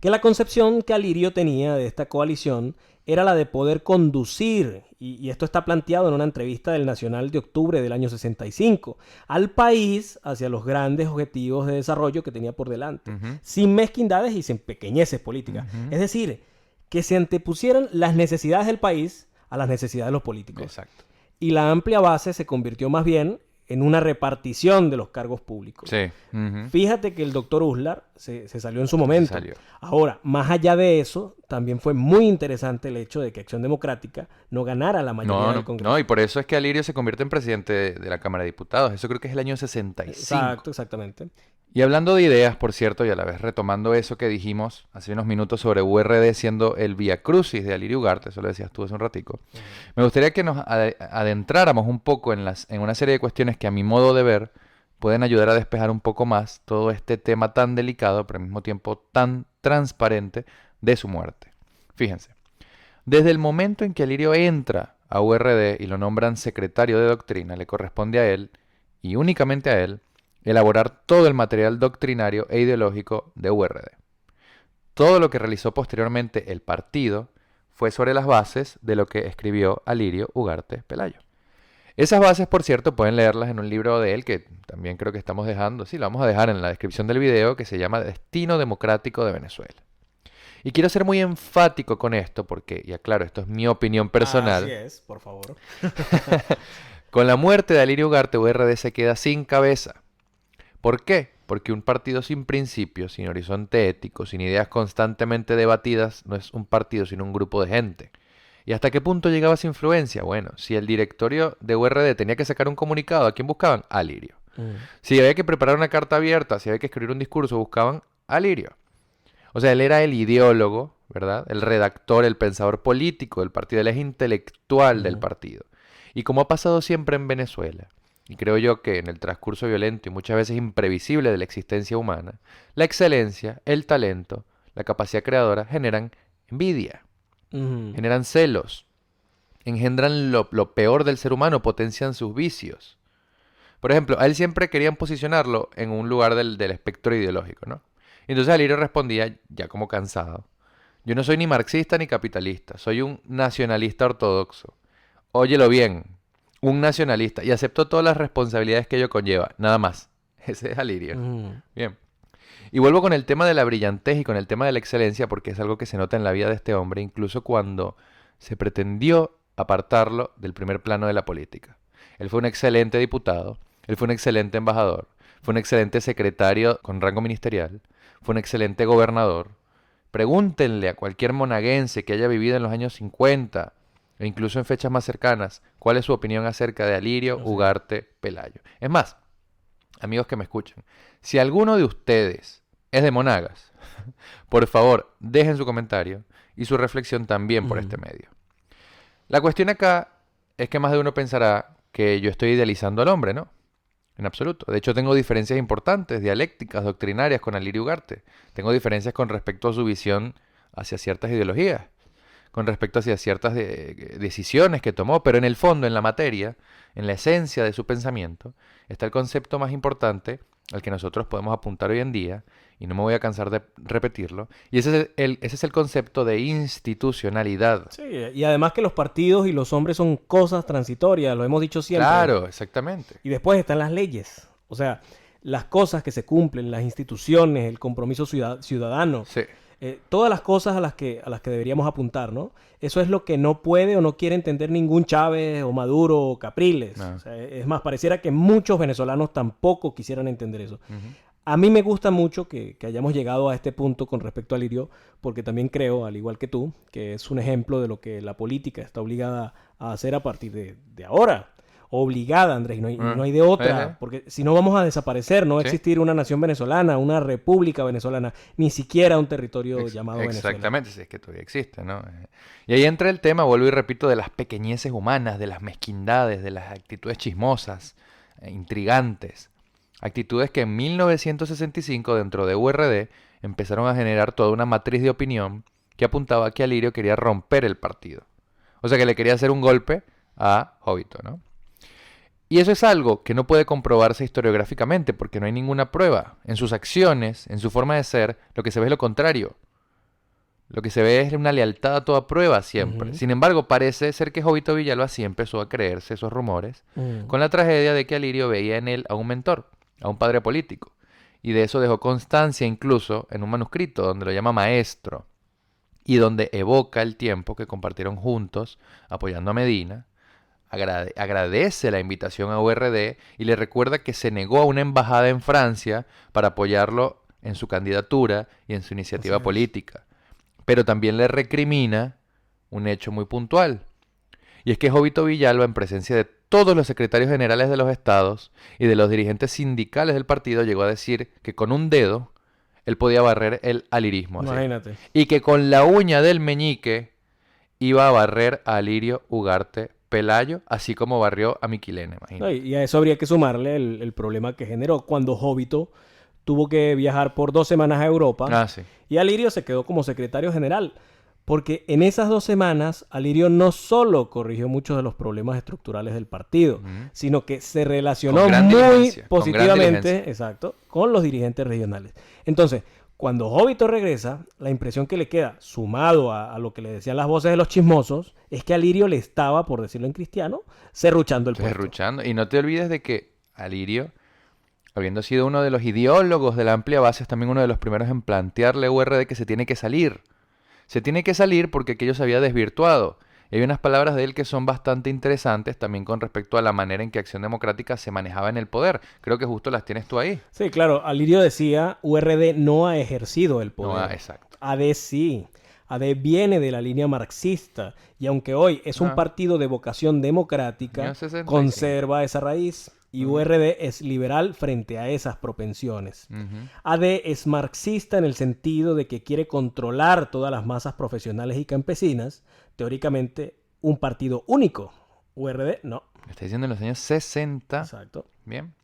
Que la concepción que Alirio tenía de esta coalición era la de poder conducir, y esto está planteado en una entrevista del Nacional de octubre del año 65, al país hacia los grandes objetivos de desarrollo que tenía por delante, sin mezquindades y sin pequeñeces políticas. Es decir, que se antepusieran las necesidades del país a las necesidades de los políticos. Exacto. Y la amplia base se convirtió más bien en una repartición de los cargos públicos. Sí. Fíjate que el doctor Uslar se salió en su momento. Salió. Ahora, más allá de eso, también fue muy interesante el hecho de que Acción Democrática no ganara la mayoría del Congreso. No, y por eso es que Alirio se convierte en presidente de la Cámara de Diputados. Eso creo que es el año 65. Exacto, exactamente. Y hablando de ideas, por cierto, y a la vez retomando eso que dijimos hace unos minutos sobre URD siendo el vía crucis de Alirio Ugarte, eso lo decías tú hace un ratico, me gustaría que nos adentráramos un poco en una serie de cuestiones que a mi modo de ver pueden ayudar a despejar un poco más todo este tema tan delicado, pero al mismo tiempo tan transparente de su muerte. Fíjense, desde el momento en que Alirio entra a URD y lo nombran secretario de doctrina, le corresponde a él, y únicamente a él, elaborar todo el material doctrinario e ideológico de URD. Todo lo que realizó posteriormente el partido fue sobre las bases de lo que escribió Alirio Ugarte Pelayo. Esas bases, por cierto, pueden leerlas en un libro de él que también creo que estamos dejando, sí, lo vamos a dejar en la descripción del video, que se llama Destino Democrático de Venezuela. Y quiero ser muy enfático con esto porque, y aclaro, esto es mi opinión personal. Así es, por favor. Con la muerte de Alirio Ugarte, URD se queda sin cabeza. ¿Por qué? Porque un partido sin principios, sin horizonte ético, sin ideas constantemente debatidas, no es un partido sino un grupo de gente. ¿Y hasta qué punto llegaba esa influencia? Bueno, si el directorio de URD tenía que sacar un comunicado, ¿a quién buscaban? A Alirio. Si había que preparar una carta abierta, si había que escribir un discurso, buscaban a Alirio. O sea, él era el ideólogo, ¿verdad? El redactor, el pensador político del partido, él es intelectual del partido. Y como ha pasado siempre en Venezuela, y creo yo que en el transcurso violento y muchas veces imprevisible de la existencia humana, la excelencia, el talento, la capacidad creadora generan envidia, generan celos, engendran lo peor del ser humano, potencian sus vicios. Por ejemplo, a él siempre querían posicionarlo en un lugar del espectro ideológico, ¿no? Y entonces Alirio respondía, ya como cansado, yo no soy ni marxista ni capitalista, soy un nacionalista ortodoxo. Óyelo bien, un nacionalista, y acepto todas las responsabilidades que ello conlleva, nada más. Ese es Alirio. Bien. Y vuelvo con el tema de la brillantez y con el tema de la excelencia, porque es algo que se nota en la vida de este hombre, incluso cuando se pretendió apartarlo del primer plano de la política. Él fue un excelente diputado, él fue un excelente embajador, fue un excelente secretario con rango ministerial, fue un excelente gobernador. Pregúntenle a cualquier monaguense que haya vivido en los años 50 e incluso en fechas más cercanas, cuál es su opinión acerca de Alirio Ugarte Pelayo. Es más, amigos que me escuchan, si alguno de ustedes es de Monagas, por favor, dejen su comentario y su reflexión también por este medio. La cuestión acá es que más de uno pensará que yo estoy idealizando al hombre, ¿no? En absoluto. De hecho, tengo diferencias importantes, dialécticas, doctrinarias con Alirio Ugarte. Tengo diferencias con respecto a su visión hacia ciertas ideologías, con respecto hacia ciertas decisiones que tomó, pero en el fondo, en la materia, en la esencia de su pensamiento, está el concepto más importante al que nosotros podemos apuntar hoy en día, y no me voy a cansar de repetirlo, y ese es el concepto de institucionalidad. Sí, y además que los partidos y los hombres son cosas transitorias, lo hemos dicho siempre. Claro, exactamente. Y después están las leyes, o sea, las cosas que se cumplen, las instituciones, el compromiso ciudadano. Sí. Todas las cosas a las que deberíamos apuntar, ¿no? Eso es lo que no puede o no quiere entender ningún Chávez o Maduro o Capriles. No. O sea, es más, pareciera que muchos venezolanos tampoco quisieran entender eso. A mí me gusta mucho que hayamos llegado a este punto con respecto a Alirio, porque también creo, al igual que tú, que es un ejemplo de lo que la política está obligada a hacer a partir de ahora. Obligada, Andrés, no hay de otra, porque si no vamos a desaparecer, no va a existir una nación venezolana, una república venezolana, ni siquiera un territorio llamado Venezuela. Exactamente, si es que todavía existe, ¿no? Y ahí entra el tema, vuelvo y repito, de las pequeñeces humanas, de las mezquindades, de las actitudes chismosas, intrigantes. Actitudes que en 1965 dentro de URD empezaron a generar toda una matriz de opinión que apuntaba a que Alirio quería romper el partido. O sea que le quería hacer un golpe a Jovito, ¿no? Y eso es algo que no puede comprobarse historiográficamente porque no hay ninguna prueba. En sus acciones, en su forma de ser, lo que se ve es lo contrario. Lo que se ve es una lealtad a toda prueba siempre. Sin embargo, parece ser que Jovito Villalba sí empezó a creerse esos rumores con la tragedia de que Alirio veía en él a un mentor, a un padre político. Y de eso dejó constancia incluso en un manuscrito donde lo llama maestro y donde evoca el tiempo que compartieron juntos apoyando a Medina. Agradece la invitación a URD y le recuerda que se negó a una embajada en Francia para apoyarlo en su candidatura y en su iniciativa política. Pero también le recrimina un hecho muy puntual. Y es que Jovito Villalba, en presencia de todos los secretarios generales de los estados y de los dirigentes sindicales del partido, llegó a decir que con un dedo él podía barrer el alirismo. Imagínate. Y que con la uña del meñique iba a barrer a Alirio Ugarte Pelayo, así como barrió a Miquilena, imagínate. No, y a eso habría que sumarle el problema que generó cuando Jovito tuvo que viajar por 2 semanas a Europa Ah, sí. y Alirio se quedó como secretario general. Porque en esas 2 semanas, Alirio no solo corrigió muchos de los problemas estructurales del partido, Ujú. sino que se relacionó Con gran muy diligencia, con gran positivamente, diligencia. exacto, con los dirigentes regionales. Entonces, cuando Jovito regresa, la impresión que le queda, sumado a lo que le decían las voces de los chismosos, es que Alirio le estaba, por decirlo en cristiano, serruchando el puesto. Serruchando. Y no te olvides de que Alirio, habiendo sido uno de los ideólogos de la amplia base, es también uno de los primeros en plantearle a URD que se tiene que salir. Se tiene que salir porque aquello se había desvirtuado. Y hay unas palabras de él que son bastante interesantes también con respecto a la manera en que Acción Democrática se manejaba en el poder. Creo que justo las tienes tú ahí. Sí, claro, Alirio decía, URD no ha ejercido el poder. No, exacto. AD sí. AD viene de la línea marxista y aunque hoy es un Ah. partido de vocación democrática, Año 65. conserva esa raíz y URD es liberal frente a esas propensiones. Ujú. AD es marxista en el sentido de que quiere controlar todas las masas profesionales y campesinas, teóricamente un partido único. URD no. Está diciendo en los años 60. Exacto. Bien.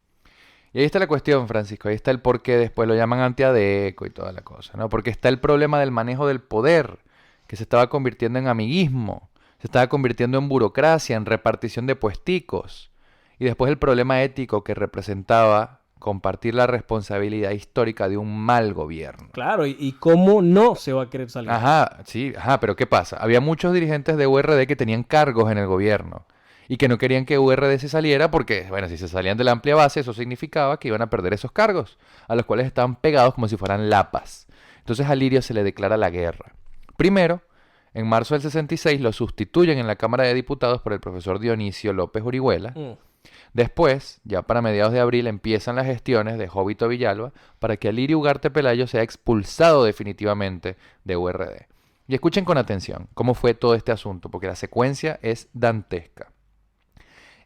Y ahí está la cuestión, Francisco. Ahí está el por qué después lo llaman antiadeco y toda la cosa, ¿no? Porque está el problema del manejo del poder, que se estaba convirtiendo en amiguismo, se estaba convirtiendo en burocracia, en repartición de puesticos. Y después el problema ético que representaba compartir la responsabilidad histórica de un mal gobierno. Claro, y cómo no se va a querer salir. Ajá, sí, ajá, pero ¿qué pasa? Había muchos dirigentes de URD que tenían cargos en el gobierno y que no querían que URD se saliera porque, bueno, si se salían de la amplia base, eso significaba que iban a perder esos cargos, a los cuales estaban pegados como si fueran lapas. Entonces a Alirio se le declara la guerra. Primero, en marzo del 66 lo sustituyen en la Cámara de Diputados por el profesor Dionisio López Orihuela. Después, ya para mediados de abril, empiezan las gestiones de Jovito Villalba para que Alirio Ugarte Pelayo sea expulsado definitivamente de URD. Y escuchen con atención cómo fue todo este asunto, porque la secuencia es dantesca.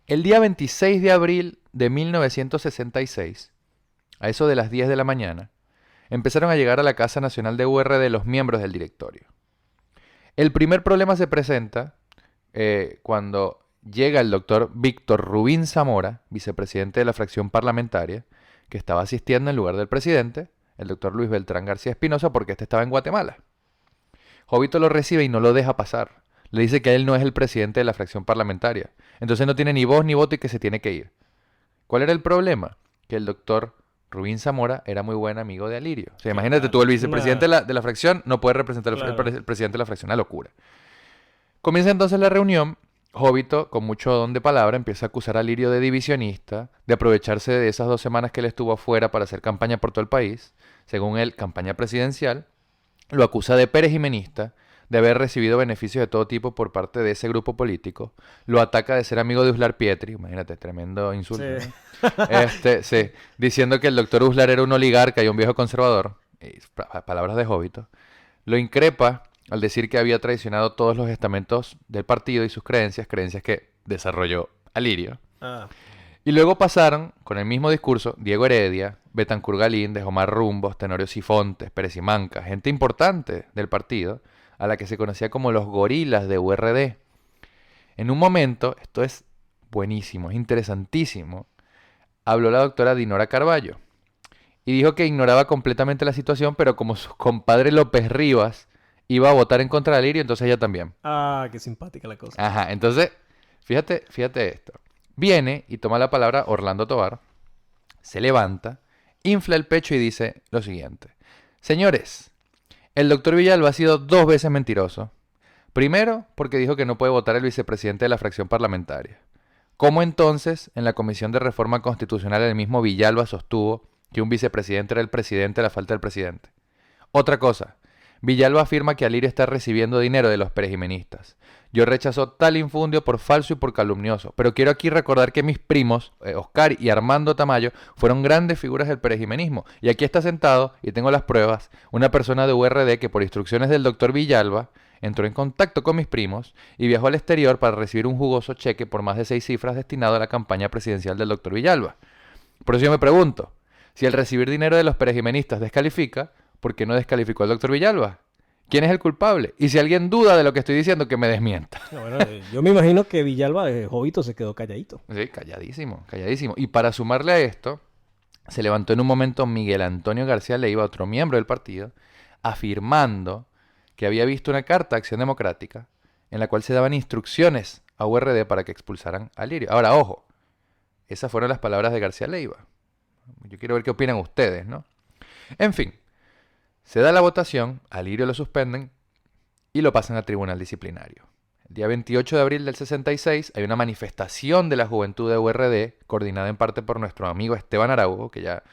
El día 26 de abril de 1966, a eso de las 10 de la mañana, empezaron a llegar a la Casa Nacional de URD los miembros del directorio. El primer problema se presenta cuando llega el doctor Víctor Rubín Zamora, vicepresidente de la fracción parlamentaria, que estaba asistiendo en lugar del presidente, el doctor Luis Beltrán García Espinosa, porque este estaba en Guatemala. Jovito lo recibe y no lo deja pasar. Le dice que él no es el presidente de la fracción parlamentaria. Entonces no tiene ni voz ni voto y que se tiene que ir. ¿Cuál era el problema? Que el doctor Rubín Zamora era muy buen amigo de Alirio. O sea, imagínate tú, el vicepresidente de la fracción no puede representar el presidente de la fracción. Una locura. Comienza entonces la reunión. Jovito, con mucho don de palabra, empieza a acusar a Alirio de divisionista, de aprovecharse de esas 2 semanas que él estuvo afuera para hacer campaña por todo el país, según él, campaña presidencial. Lo acusa de perejimenista, de haber recibido beneficios de todo tipo por parte de ese grupo político. Lo ataca de ser amigo de Uslar Pietri, imagínate, tremendo insulto. Sí. ¿No? Sí, diciendo que el doctor Uslar era un oligarca y un viejo conservador. Palabras de Jovito. Lo increpa al decir que había traicionado todos los estamentos del partido y sus creencias que desarrolló Alirio. Y luego pasaron, con el mismo discurso, Diego Heredia, Betancur Galíndez, Omar Rumbos, Tenorio Sifontes, Pérez Simanca, gente importante del partido, a la que se conocía como los gorilas de URD. En un momento, esto es buenísimo, es interesantísimo, habló la doctora Dinora Carballo y dijo que ignoraba completamente la situación, pero como su compadre López Rivas iba a votar en contra de Alirio, entonces ella también. Ah, qué simpática la cosa. Ajá, entonces, fíjate esto. Viene y toma la palabra Orlando Tovar, se levanta, infla el pecho y dice lo siguiente. Señores, el doctor Villalba ha sido 2 veces mentiroso. Primero, porque dijo que no puede votar el vicepresidente de la fracción parlamentaria. ¿Cómo entonces, en la Comisión de Reforma Constitucional, el mismo Villalba sostuvo que un vicepresidente era el presidente a la falta del presidente? Otra cosa, Villalba afirma que Alirio está recibiendo dinero de los perejimenistas. Yo rechazo tal infundio por falso y por calumnioso, pero quiero aquí recordar que mis primos, Oscar y Armando Tamayo, fueron grandes figuras del perejimenismo. Y aquí está sentado, y tengo las pruebas, una persona de URD que por instrucciones del doctor Villalba entró en contacto con mis primos y viajó al exterior para recibir un jugoso cheque por más de 6 cifras destinado a la campaña presidencial del doctor Villalba. Por eso yo me pregunto, si el recibir dinero de los perejimenistas descalifica, ¿por qué no descalificó al doctor Villalba? ¿Quién es el culpable? Y si alguien duda de lo que estoy diciendo, que me desmienta. No, bueno, yo me imagino que Villalba, Jovito, se quedó calladito. Sí, calladísimo, calladísimo. Y para sumarle a esto, se levantó en un momento Miguel Antonio García Leiva, otro miembro del partido, afirmando que había visto una carta de Acción Democrática en la cual se daban instrucciones a URD para que expulsaran a Lirio. Ahora, ojo, esas fueron las palabras de García Leiva. Yo quiero ver qué opinan ustedes, ¿no? En fin, se da la votación, a Lirio lo suspenden y lo pasan a tribunal disciplinario. El día 28 de abril del 66 hay una manifestación de la juventud de URD, coordinada en parte por nuestro amigo Esteban Araujo, que ya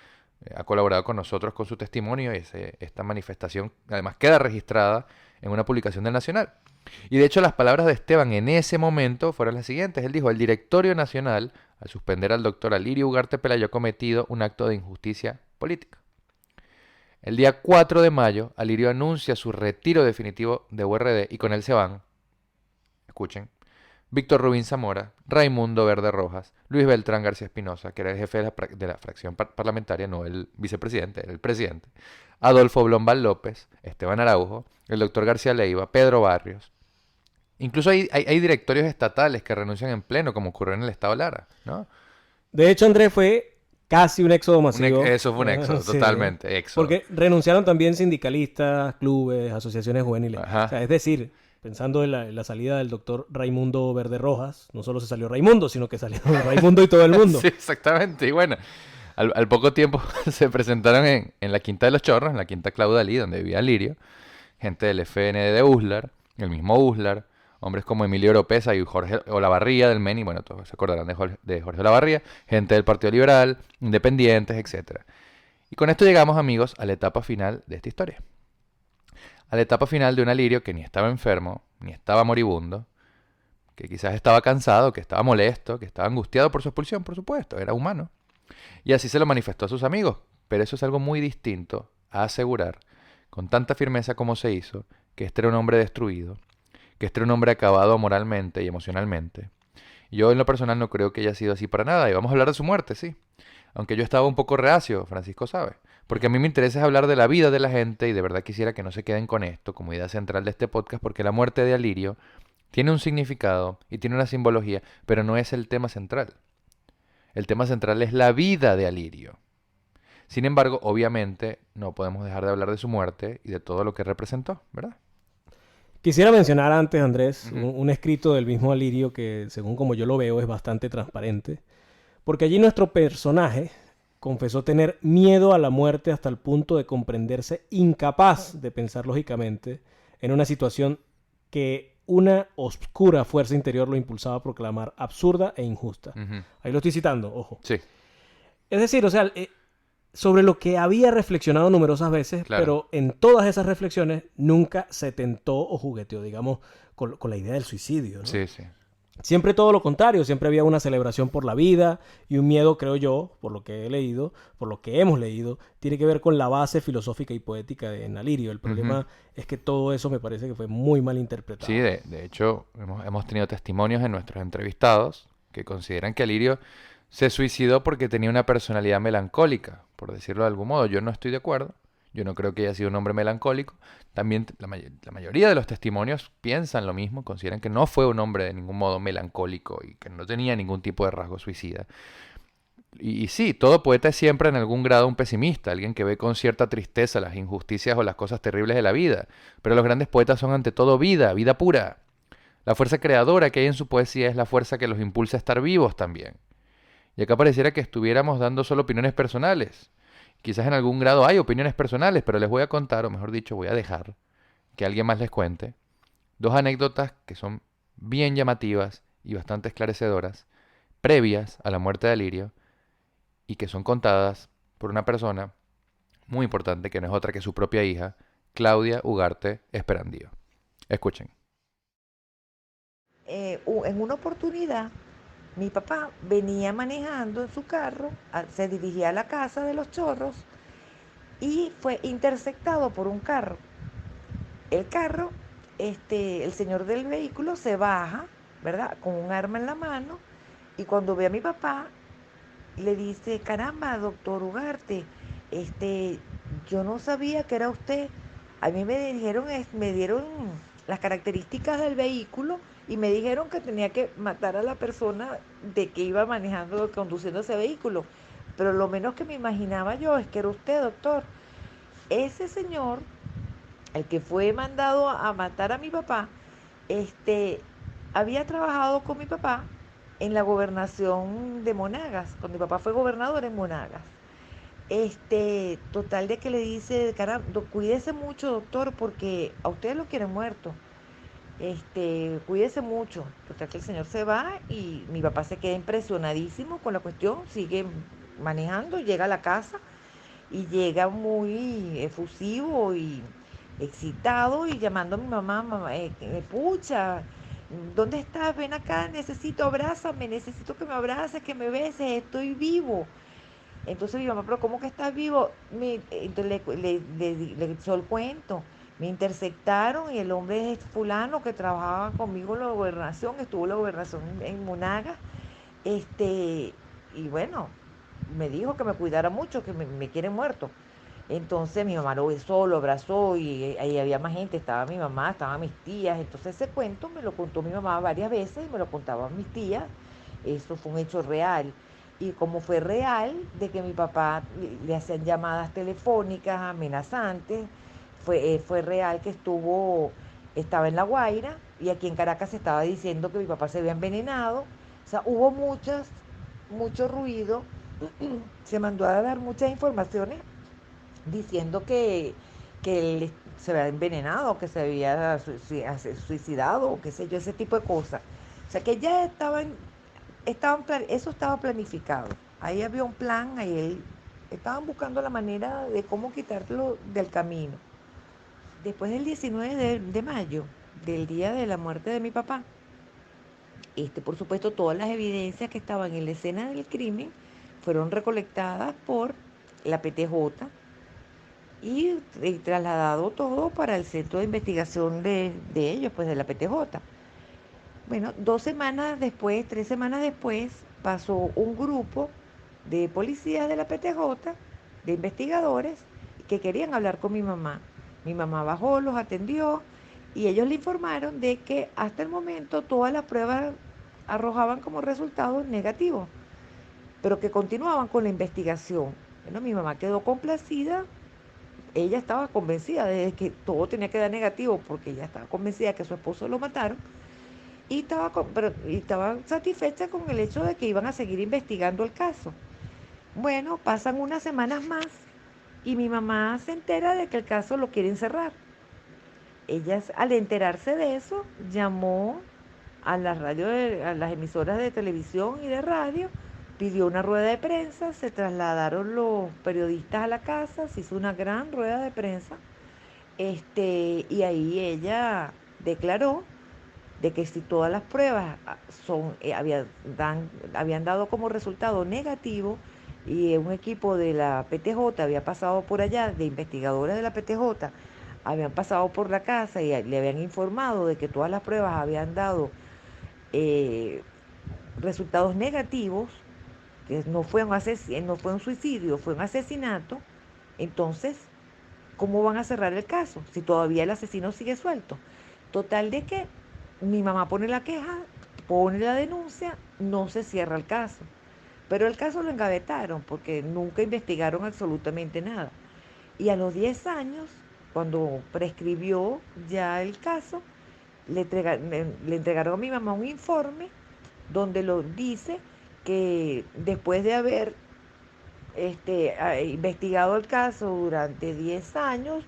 ha colaborado con nosotros con su testimonio, y esta manifestación además queda registrada en una publicación del Nacional. Y de hecho las palabras de Esteban en ese momento fueron las siguientes. Él dijo: el Directorio Nacional, al suspender al doctor Alirio Ugarte Pelayo, ha cometido un acto de injusticia política. El día 4 de mayo, Alirio anuncia su retiro definitivo de URD y con él se van, escuchen, Víctor Rubín Zamora, Raimundo Verde Rojas, Luis Beltrán García Espinosa, que era el jefe de la fracción parlamentaria, no el vicepresidente, era el presidente, Adolfo Blombal López, Esteban Araujo, el doctor García Leiva, Pedro Barrios. Incluso hay directorios estatales que renuncian en pleno, como ocurrió en el estado Lara, ¿no? De hecho, Andrés, fue casi un éxodo masivo. Eso fue un éxodo, Sí. totalmente, éxodo. Porque renunciaron también sindicalistas, clubes, asociaciones juveniles. Ajá. O sea, es decir, pensando en la salida del doctor Raimundo Verde Rojas, no solo se salió Raimundo, sino que salió Raimundo y todo el mundo. Sí, exactamente. Y bueno, al poco tiempo se presentaron en la Quinta de los Chorros, en la Quinta Claudalí, donde vivía Lirio, gente del FND de Uslar, el mismo Uslar, hombres como Emilio Oropesa y Jorge Olavarría del MENI, bueno, todos se acordarán de Jorge Olavarría, gente del Partido Liberal, independientes, etc. Y con esto llegamos, amigos, a la etapa final de esta historia. A la etapa final de un Alirio que ni estaba enfermo, ni estaba moribundo, que quizás estaba cansado, que estaba molesto, que estaba angustiado por su expulsión, por supuesto, era humano. Y así se lo manifestó a sus amigos, pero eso es algo muy distinto a asegurar, con tanta firmeza como se hizo, que este era un hombre destruido, que este era un hombre acabado moralmente y emocionalmente. Y yo en lo personal no creo que haya sido así para nada, y vamos a hablar de su muerte, sí. Aunque yo estaba un poco reacio, Francisco sabe, porque a mí me interesa hablar de la vida de la gente y de verdad quisiera que no se queden con esto como idea central de este podcast, porque la muerte de Alirio tiene un significado y tiene una simbología, pero no es el tema central. El tema central es la vida de Alirio. Sin embargo, obviamente, no podemos dejar de hablar de su muerte y de todo lo que representó, ¿verdad? Quisiera mencionar antes, Andrés, un escrito del mismo Alirio que, según como yo lo veo, es bastante transparente. Porque allí nuestro personaje confesó tener miedo a la muerte hasta el punto de comprenderse incapaz de pensar lógicamente en una situación que una oscura fuerza interior lo impulsaba a proclamar absurda e injusta. Ahí lo estoy citando, ojo. Sí. Es decir, o sea, sobre lo que había reflexionado numerosas veces, Claro. pero en todas esas reflexiones nunca se tentó o jugueteó, digamos, con la idea del suicidio, ¿no? Sí, sí. Siempre todo lo contrario, siempre había una celebración por la vida y un miedo, creo yo, por lo que he leído, por lo que hemos leído, tiene que ver con la base filosófica y poética de Alirio. El problema es que todo eso me parece que fue muy mal interpretado. Sí, de hecho, hemos tenido testimonios en nuestros entrevistados que consideran que Alirio se suicidó porque tenía una personalidad melancólica, por decirlo de algún modo. Yo no estoy de acuerdo. Yo no creo que haya sido un hombre melancólico. También la mayoría de los testimonios piensan lo mismo, consideran que no fue un hombre de ningún modo melancólico y que no tenía ningún tipo de rasgo suicida. Y sí, todo poeta es siempre en algún grado un pesimista, alguien que ve con cierta tristeza las injusticias o las cosas terribles de la vida. Pero los grandes poetas son ante todo vida, vida pura. La fuerza creadora que hay en su poesía es la fuerza que los impulsa a estar vivos también. Y acá pareciera que estuviéramos dando solo opiniones personales. Quizás en algún grado hay opiniones personales, pero les voy a contar, o mejor dicho, voy a dejar que alguien más les cuente, dos anécdotas que son bien llamativas y bastante esclarecedoras, previas a la muerte de Alirio, y que son contadas por una persona muy importante, que no es otra que su propia hija, Claudia Ugarte Esperandío. Escuchen. En una oportunidad, mi papá venía manejando en su carro, se dirigía a la casa de los Chorros y fue interceptado por un carro. El carro, el señor del vehículo se baja, ¿verdad? Con un arma en la mano, y cuando ve a mi papá, le dice: caramba, doctor Ugarte, yo no sabía que era usted. A mí me dieron las características del vehículo y me dijeron que tenía que matar a la persona de que iba manejando, conduciendo ese vehículo. Pero lo menos que me imaginaba yo es que era usted, doctor. Ese señor, el que fue mandado a matar a mi papá, este, había trabajado con mi papá en la gobernación de Monagas, cuando mi papá fue gobernador en Monagas. Total de que le dice, caramba, cuídese mucho, doctor, porque a ustedes lo quieren muerto. Cuídese mucho. Total que el señor se va y mi papá se queda impresionadísimo con la cuestión, sigue manejando, llega a la casa y llega muy efusivo y excitado y llamando a mi mamá, mamá, pucha, ¿dónde estás? Ven acá, necesito, abrázame, necesito que me abraces, que me beses, estoy vivo. Entonces mi mamá, pero ¿cómo que estás vivo? Entonces le echó el cuento. Me interceptaron y el hombre es fulano que trabajaba conmigo en la gobernación, estuvo en la gobernación en Monagas. Y bueno, me dijo que me cuidara mucho, que me quiere muerto. Entonces mi mamá lo besó, lo abrazó y ahí había más gente, estaba mi mamá, estaban mis tías. Entonces ese cuento me lo contó mi mamá varias veces y me lo contaban mis tías. Eso fue un hecho real. Y como fue real, de que mi papá le hacían llamadas telefónicas amenazantes, fue real que estaba en La Guaira y aquí en Caracas se estaba diciendo que mi papá se había envenenado. O sea, hubo mucho ruido, se mandó a dar muchas informaciones diciendo que él se había envenenado, que se había suicidado, o qué sé yo, ese tipo de cosas. O sea que ya eso estaba planificado. Ahí había un plan, estaban buscando la manera de cómo quitarlo del camino. Después del 19 de mayo, del día de la muerte de mi papá, por supuesto, todas las evidencias que estaban en la escena del crimen fueron recolectadas por la PTJ y trasladado todo para el centro de investigación de ellos, pues de la PTJ. Bueno, 2 semanas después, 3 semanas después, pasó un grupo de policías de la PTJ, de investigadores, que querían hablar con mi mamá. Mi mamá bajó, los atendió y ellos le informaron de que hasta el momento todas las pruebas arrojaban como resultados negativos, pero que continuaban con la investigación. Bueno, mi mamá quedó complacida. Ella estaba convencida de que todo tenía que dar negativo porque ella estaba convencida de que su esposo lo mataron y estaba satisfecha con el hecho de que iban a seguir investigando el caso. Bueno, pasan unas semanas más y mi mamá se entera de que el caso lo quieren cerrar. Ella, al enterarse de eso, llamó a a las emisoras de televisión y de radio, pidió una rueda de prensa, se trasladaron los periodistas a la casa, se hizo una gran rueda de prensa, y ahí ella declaró de que si todas las pruebas habían dado como resultado negativo y un equipo de la PTJ había pasado por allá, de investigadores de la PTJ, habían pasado por la casa y le habían informado de que todas las pruebas habían dado eh, resultados negativos, que no fue un suicidio, fue un asesinato. Entonces, ¿cómo van a cerrar el caso si todavía el asesino sigue suelto? Total de que mi mamá pone la queja, pone la denuncia, no se cierra el caso. Pero el caso lo engavetaron porque nunca investigaron absolutamente nada. Y a los 10 años, cuando prescribió ya el caso, le entregaron a mi mamá un informe donde lo dice que después de haber investigado el caso durante 10 años,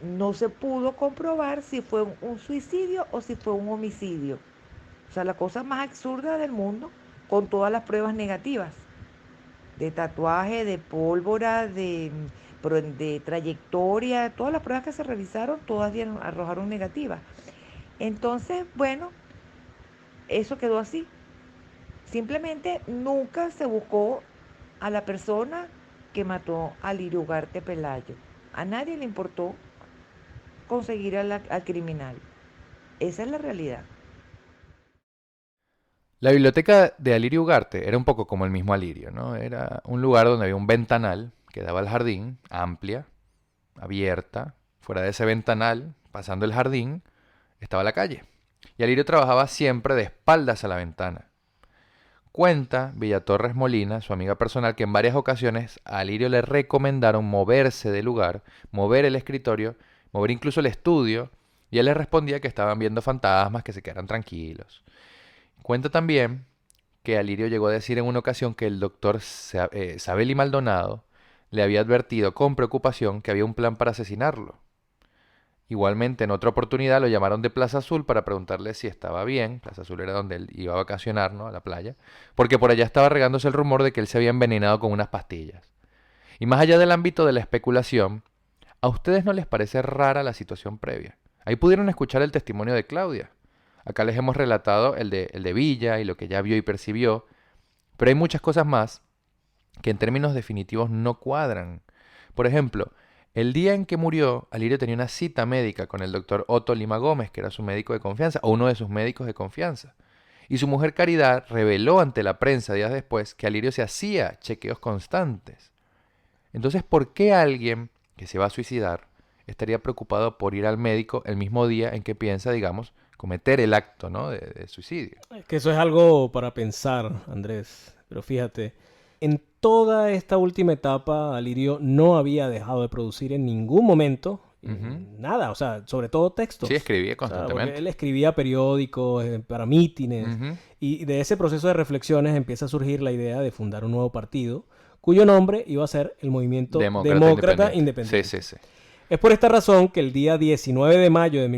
no se pudo comprobar si fue un suicidio o si fue un homicidio. O sea, la cosa más absurda del mundo, con todas las pruebas negativas, de tatuaje, de pólvora, de trayectoria, todas las pruebas que se revisaron, todas arrojaron negativas. Entonces, bueno, eso quedó así. Simplemente nunca se buscó a la persona que mató a Lirio Ugarte Pelayo. A nadie le importó conseguir al criminal. Esa es la realidad. La biblioteca de Alirio Ugarte era un poco como el mismo Alirio, ¿no? Era un lugar donde había un ventanal que daba al jardín, amplia, abierta, fuera de ese ventanal, pasando el jardín, estaba la calle. Y Alirio trabajaba siempre de espaldas a la ventana. Cuenta Villatorres Molina, su amiga personal, que en varias ocasiones a Alirio le recomendaron moverse del lugar, mover el escritorio, mover incluso el estudio, y él les respondía que estaban viendo fantasmas, que se quedaran tranquilos. Cuenta también que Alirio llegó a decir en una ocasión que el doctor Sabelli Maldonado le había advertido con preocupación que había un plan para asesinarlo. Igualmente, en otra oportunidad lo llamaron de Plaza Azul para preguntarle si estaba bien. Plaza Azul era donde él iba a vacacionar, ¿no? A la playa. Porque por allá estaba regándose el rumor de que él se había envenenado con unas pastillas. Y más allá del ámbito de la especulación, ¿a ustedes no les parece rara la situación previa? Ahí pudieron escuchar el testimonio de Claudia. Acá les hemos relatado el de Villa y lo que ella vio y percibió. Pero hay muchas cosas más que en términos definitivos no cuadran. Por ejemplo, el día en que murió, Alirio tenía una cita médica con el doctor Otto Lima Gómez, que era su médico de confianza, o uno de sus médicos de confianza. Y su mujer Caridad reveló ante la prensa días después que Alirio se hacía chequeos constantes. Entonces, ¿por qué alguien que se va a suicidar estaría preocupado por ir al médico el mismo día en que piensa, digamos, cometer el acto, ¿no? de suicidio? Es que eso es algo para pensar, Andrés. Pero fíjate, en toda esta última etapa, Alirio no había dejado de producir en ningún momento nada, o sea, sobre todo textos. Sí, escribía O sea, constantemente. porque él escribía periódicos, para mítines, y de ese proceso de reflexiones empieza a surgir la idea de fundar un nuevo partido, cuyo nombre iba a ser el Movimiento Demócrata Independiente. Sí, sí, sí. Es por esta razón que el día 19 de mayo de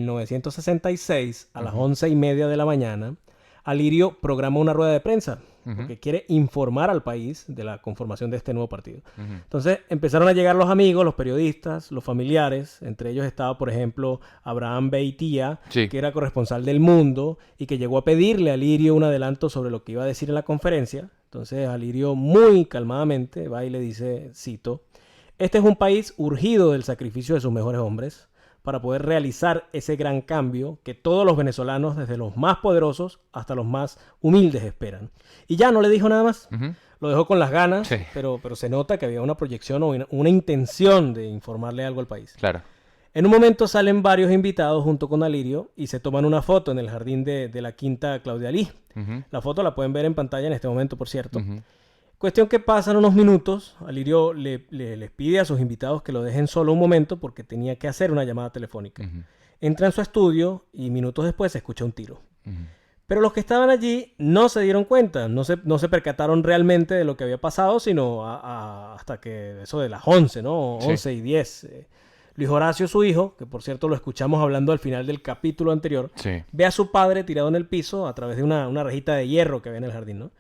1966, a las 11:30 de la mañana, Alirio programa una rueda de prensa, porque quiere informar al país de la conformación de este nuevo partido. Entonces empezaron a llegar los amigos, los periodistas, los familiares. Entre ellos estaba, por ejemplo, Abraham Beitia, Sí. que era corresponsal del Mundo y que llegó a pedirle a Alirio un adelanto sobre lo que iba a decir en la conferencia. Entonces Alirio muy calmadamente va y le dice, cito: "Este es un país urgido del sacrificio de sus mejores hombres para poder realizar ese gran cambio que todos los venezolanos, desde los más poderosos hasta los más humildes, esperan". Y ya no le dijo nada más. Lo dejó con las ganas, Sí. pero se nota que había una proyección o una intención de informarle algo al país. Claro. En un momento salen varios invitados junto con Alirio y se toman una foto en el jardín de la quinta Claudia Lee. La foto la pueden ver en pantalla en este momento, por cierto. Cuestión que pasan unos minutos, Alirio les pide a sus invitados que lo dejen solo un momento porque tenía que hacer una llamada telefónica. Entra en su estudio y minutos después se escucha un tiro. Pero los que estaban allí no se dieron cuenta, no se percataron realmente de lo que había pasado, sino hasta que eso de las 11, ¿no? Sí. 11:10. Luis Horacio, su hijo, que por cierto lo escuchamos hablando al final del capítulo anterior, Sí. ve a su padre tirado en el piso a través de una rejita de hierro que había en el jardín, ¿no?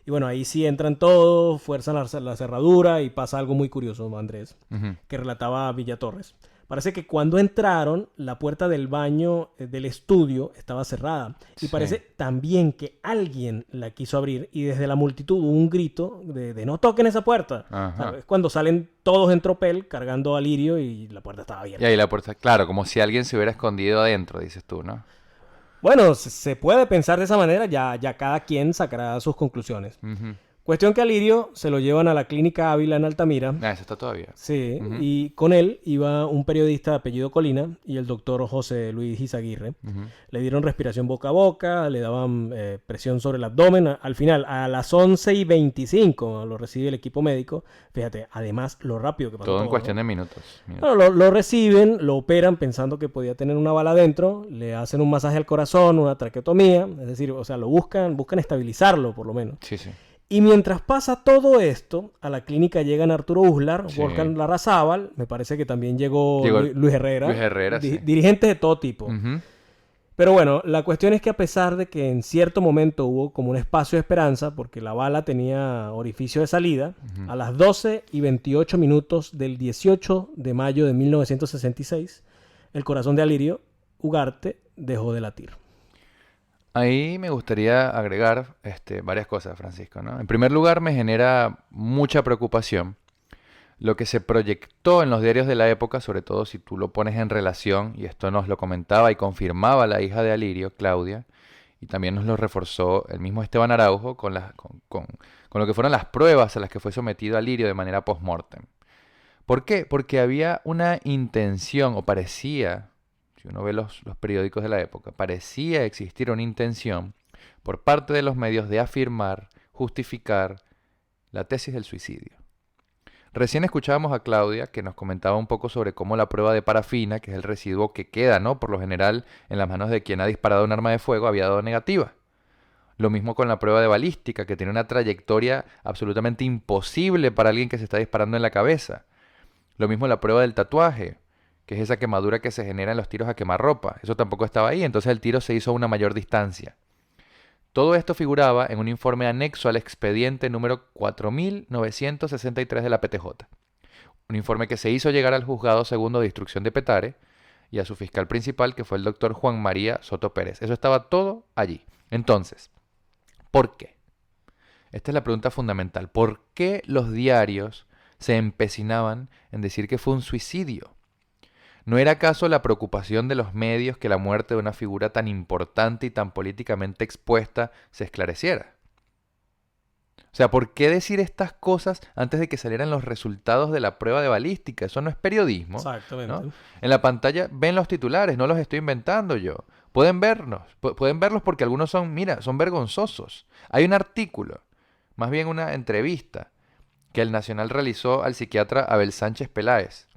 Y bueno, ahí sí entran todos, fuerzan la cerradura y pasa algo muy curioso, Andrés, que relataba Villatorres. Parece que cuando entraron, la puerta del baño del estudio estaba cerrada. Y Sí. parece también que alguien la quiso abrir y desde la multitud hubo un grito de no toquen esa puerta. Ajá. O sea, es cuando salen todos en tropel cargando a Alirio y la puerta estaba Y abierta. ahí la puerta, claro, como si alguien se hubiera escondido adentro, dices tú, ¿no? Bueno, se puede pensar de esa manera, ya cada quien sacará sus conclusiones. Cuestión que a Alirio se lo llevan a la clínica Ávila en Altamira. Ah, eso está todavía. Sí, y con él iba un periodista de apellido Colina y el doctor José Luis Izaguirre. Le dieron respiración boca a boca, le daban presión sobre el abdomen. Al final, a las 11:25 lo recibe el equipo médico. Fíjate, además, lo rápido que pasó Todo en todo, cuestión ¿no? de minutos. Bueno, lo reciben, lo operan pensando que podía tener una bala dentro, le hacen un masaje al corazón, una traqueotomía, es decir, o sea, lo buscan estabilizarlo por lo menos. Sí, sí. Y mientras pasa todo esto, a la clínica llegan Arturo Uslar, Sí. Wolfgang Larrazábal, me parece que también llegó Llegó Luis Herrera. Luis Herrera, sí. Dirigentes de todo tipo. Ujú. Pero bueno, la cuestión es que a pesar de que en cierto momento hubo como un espacio de esperanza, porque la bala tenía orificio de salida, a las 12:28 del 18 de mayo de 1966, el corazón de Alirio Ugarte dejó de latir. Ahí me gustaría agregar varias cosas, Francisco, ¿no? En primer lugar, me genera mucha preocupación lo que se proyectó en los diarios de la época, sobre todo si tú lo pones en relación, y esto nos lo comentaba y confirmaba la hija de Alirio, Claudia, y también nos lo reforzó el mismo Esteban Araujo con lo que fueron las pruebas a las que fue sometido Alirio de manera post-mortem. ¿Por qué? Porque había una intención, o parecía, si uno ve los periódicos de la época, parecía existir una intención por parte de los medios de afirmar, justificar la tesis del suicidio. Recién escuchábamos a Claudia que nos comentaba un poco sobre cómo la prueba de parafina, que es el residuo que queda, ¿no?, por lo general en las manos de quien ha disparado un arma de fuego, había dado negativa. Lo mismo con la prueba de balística, que tiene una trayectoria absolutamente imposible para alguien que se está disparando en la cabeza. Lo mismo la prueba del tatuaje, que es esa quemadura que se genera en los tiros a quemarropa. Eso tampoco estaba ahí, entonces el tiro se hizo a una mayor distancia. Todo esto figuraba en un informe anexo al expediente número 4963 de la PTJ. Un informe que se hizo llegar al juzgado segundo de instrucción de Petare y a su fiscal principal, que fue el doctor Juan María Soto Pérez. Eso estaba todo allí. Entonces, ¿por qué? Esta es la pregunta fundamental. ¿Por qué los diarios se empecinaban en decir que fue un suicidio? ¿No era acaso la preocupación de los medios que la muerte de una figura tan importante y tan políticamente expuesta se esclareciera? O sea, ¿por qué decir estas cosas antes de que salieran los resultados de la prueba de balística? Eso no es periodismo. Exactamente. ¿No? En la pantalla ven los titulares, no los estoy inventando yo. Pueden verlos porque algunos son, mira, son vergonzosos. Hay un artículo, más bien una entrevista, que el Nacional realizó al psiquiatra Abel Sánchez Peláez.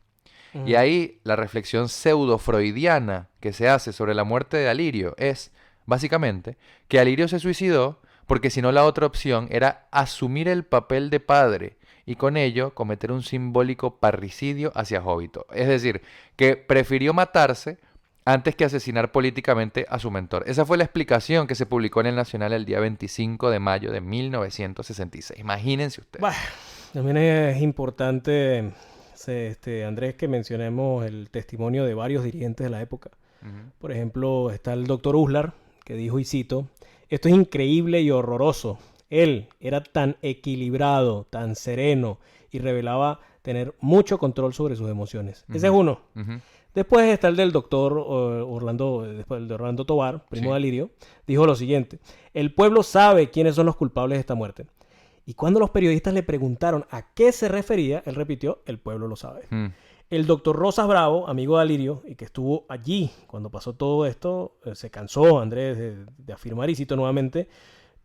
Y ahí la reflexión pseudo-freudiana que se hace sobre la muerte de Alirio es, básicamente, que Alirio se suicidó porque si no la otra opción era asumir el papel de padre y con ello cometer un simbólico parricidio hacia Jóbito. Es decir, que prefirió matarse antes que asesinar políticamente a su mentor. Esa fue la explicación que se publicó en el Nacional el día 25 de mayo de 1966. Imagínense ustedes. Bueno, también es importante, Andrés, que mencionemos el testimonio de varios dirigentes de la época. Por ejemplo, está el doctor Uslar, que dijo, y cito, esto es increíble y horroroso. Él era tan equilibrado, tan sereno y revelaba tener mucho control sobre sus emociones. Ese es uno. Después está el del doctor Orlando, después el de Orlando Tobar, primo de Alirio, dijo lo siguiente, el pueblo sabe quiénes son los culpables de esta muerte. Y cuando los periodistas le preguntaron a qué se refería, él repitió, el pueblo lo sabe. El doctor Rosas Bravo, amigo de Alirio, y que estuvo allí cuando pasó todo esto, se cansó, Andrés, de afirmar, y cito nuevamente,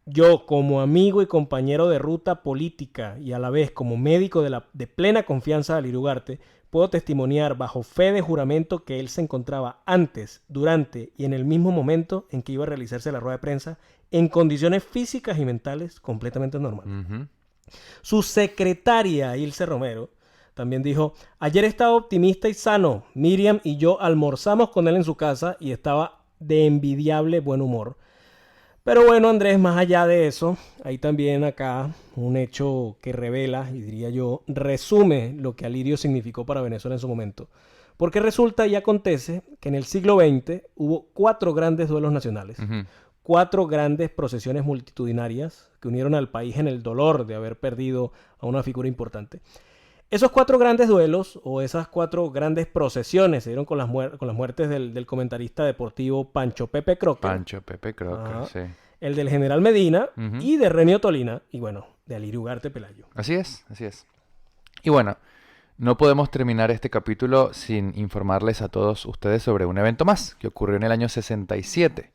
yo como amigo y compañero de ruta política y a la vez como médico de plena confianza de Alirio Ugarte, puedo testimoniar bajo fe de juramento que él se encontraba antes, durante y en el mismo momento en que iba a realizarse la rueda de prensa en condiciones físicas y mentales completamente normales. Su secretaria, Ilse Romero, también dijo, ayer estaba optimista y sano. Miriam y yo almorzamos con él en su casa y estaba de envidiable buen humor. Pero bueno, Andrés, más allá de eso, hay también acá un hecho que revela, y diría yo, resume lo que Alirio significó para Venezuela en su momento. Porque resulta y acontece que en el siglo XX hubo 4 grandes duelos nacionales. 4 grandes procesiones multitudinarias que unieron al país en el dolor de haber perdido a una figura importante. Esos 4 grandes duelos, o esas 4 grandes procesiones, se dieron con las muertes del comentarista deportivo Pancho Pepe Crocker. Sí. El del general Medina y de Renio Tolina, y bueno, de Alirio Ugarte Pelayo. Así es. Y bueno, no podemos terminar este capítulo sin informarles a todos ustedes sobre un evento más que ocurrió en el año 67.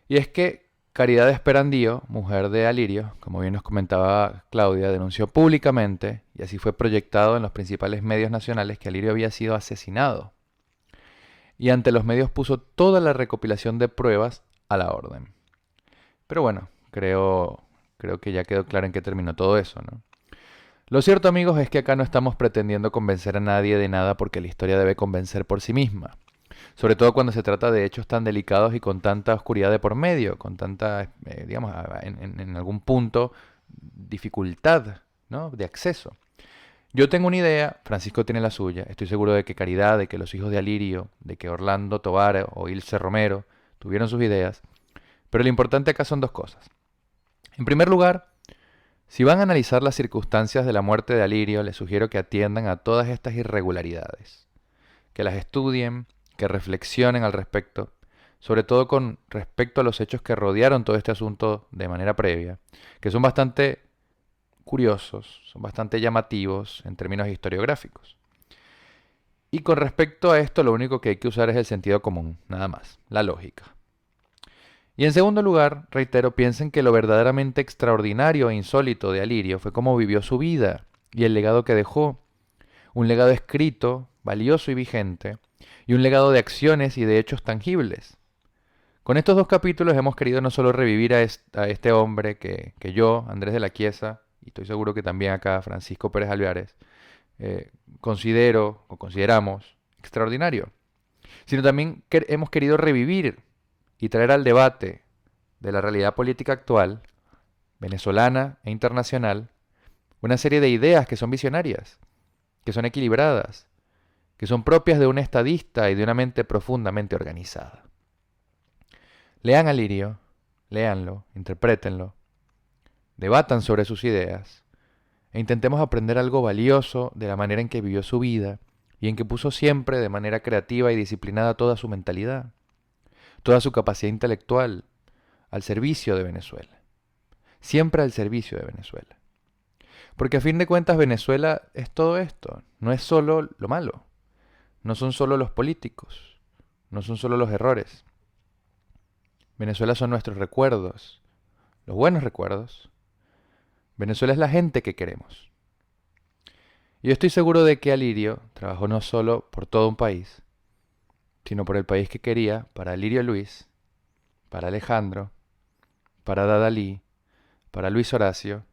Y es que Caridad Esperandío, mujer de Alirio, como bien nos comentaba Claudia, denunció públicamente, y así fue proyectado en los principales medios nacionales, que Alirio había sido asesinado. Y ante los medios puso toda la recopilación de pruebas a la orden. Pero bueno, creo que ya quedó claro en qué terminó todo eso, ¿no? Lo cierto, amigos, es que acá no estamos pretendiendo convencer a nadie de nada porque la historia debe convencer por sí misma. Sobre todo cuando se trata de hechos tan delicados y con tanta oscuridad de por medio, con tanta, digamos, en algún punto, dificultad, ¿no?, de acceso. Yo tengo una idea, Francisco tiene la suya, estoy seguro de que Caridad, de que los hijos de Alirio, de que Orlando Tobar o Ilse Romero tuvieron sus ideas, pero lo importante acá son 2 cosas. En primer lugar, si van a analizar las circunstancias de la muerte de Alirio, les sugiero que atiendan a todas estas irregularidades, que las estudien, que reflexionen al respecto, sobre todo con respecto a los hechos que rodearon todo este asunto de manera previa, que son bastante curiosos, son bastante llamativos en términos historiográficos. Y con respecto a esto, lo único que hay que usar es el sentido común, nada más, la lógica. Y en segundo lugar, reitero, piensen que lo verdaderamente extraordinario e insólito de Alirio fue cómo vivió su vida y el legado que dejó. Un legado escrito, valioso y vigente, y un legado de acciones y de hechos tangibles. Con estos dos capítulos hemos querido no solo revivir a este hombre que yo, Andrés de la Chiesa, y estoy seguro que también acá Francisco Pérez Alveares, considero o consideramos extraordinario, sino también hemos querido revivir y traer al debate de la realidad política actual, venezolana e internacional, una serie de ideas que son visionarias, que son equilibradas, que son propias de un estadista y de una mente profundamente organizada. Lean a Lirio, léanlo, interprétenlo, debatan sobre sus ideas e intentemos aprender algo valioso de la manera en que vivió su vida y en que puso siempre de manera creativa y disciplinada toda su mentalidad, toda su capacidad intelectual al servicio de Venezuela. Siempre al servicio de Venezuela. Porque a fin de cuentas Venezuela es todo esto, no es solo lo malo, no son solo los políticos, no son solo los errores. Venezuela son nuestros recuerdos, los buenos recuerdos. Venezuela es la gente que queremos. Y yo estoy seguro de que Alirio trabajó no solo por todo un país, sino por el país que quería para Alirio Luis, para Alejandro, para Dadalí, para Luis Horacio,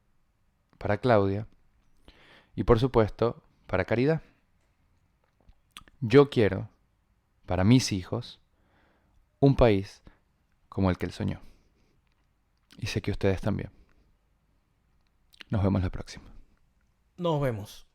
para Claudia y por supuesto para Caridad. Yo quiero, para mis hijos, un país como el que él soñó. Y sé que ustedes también. Nos vemos la próxima. Nos vemos.